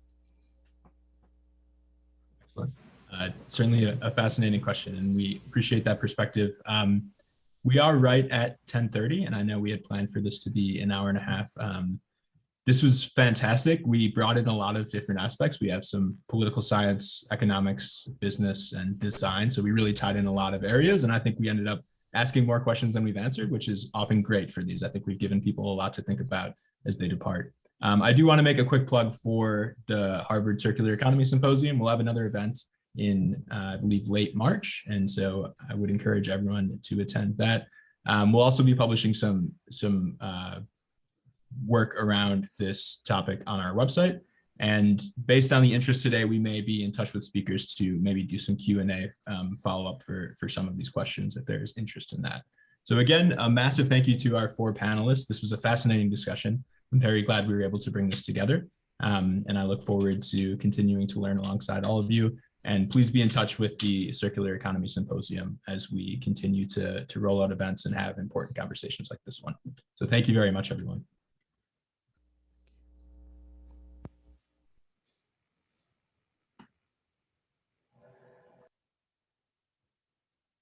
Excellent. Certainly a fascinating question, and we appreciate that perspective. We are right at 10:30, and I know we had planned for this to be an hour and a half. This was fantastic. We brought in a lot of different aspects. We have some political science, economics, business, and design. So we really tied in a lot of areas, and I think we ended up asking more questions than we've answered, which is often great for these. I think we've given people a lot to think about as they depart. I do want to make a quick plug for the Harvard Circular Economy Symposium. We'll have another event in, I believe, late March. And so I would encourage everyone to attend that. We'll also be publishing some work around this topic on our website. And based on the interest today, we may be in touch with speakers to maybe do some Q&A follow-up for some of these questions if there is interest in that. So again, a massive thank you to our 4 panelists. This was a fascinating discussion. I'm very glad we were able to bring this together. And I look forward to continuing to learn alongside all of you. And please be in touch with the Circular Economy Symposium as we continue to roll out events and have important conversations like this one. So thank you very much, everyone.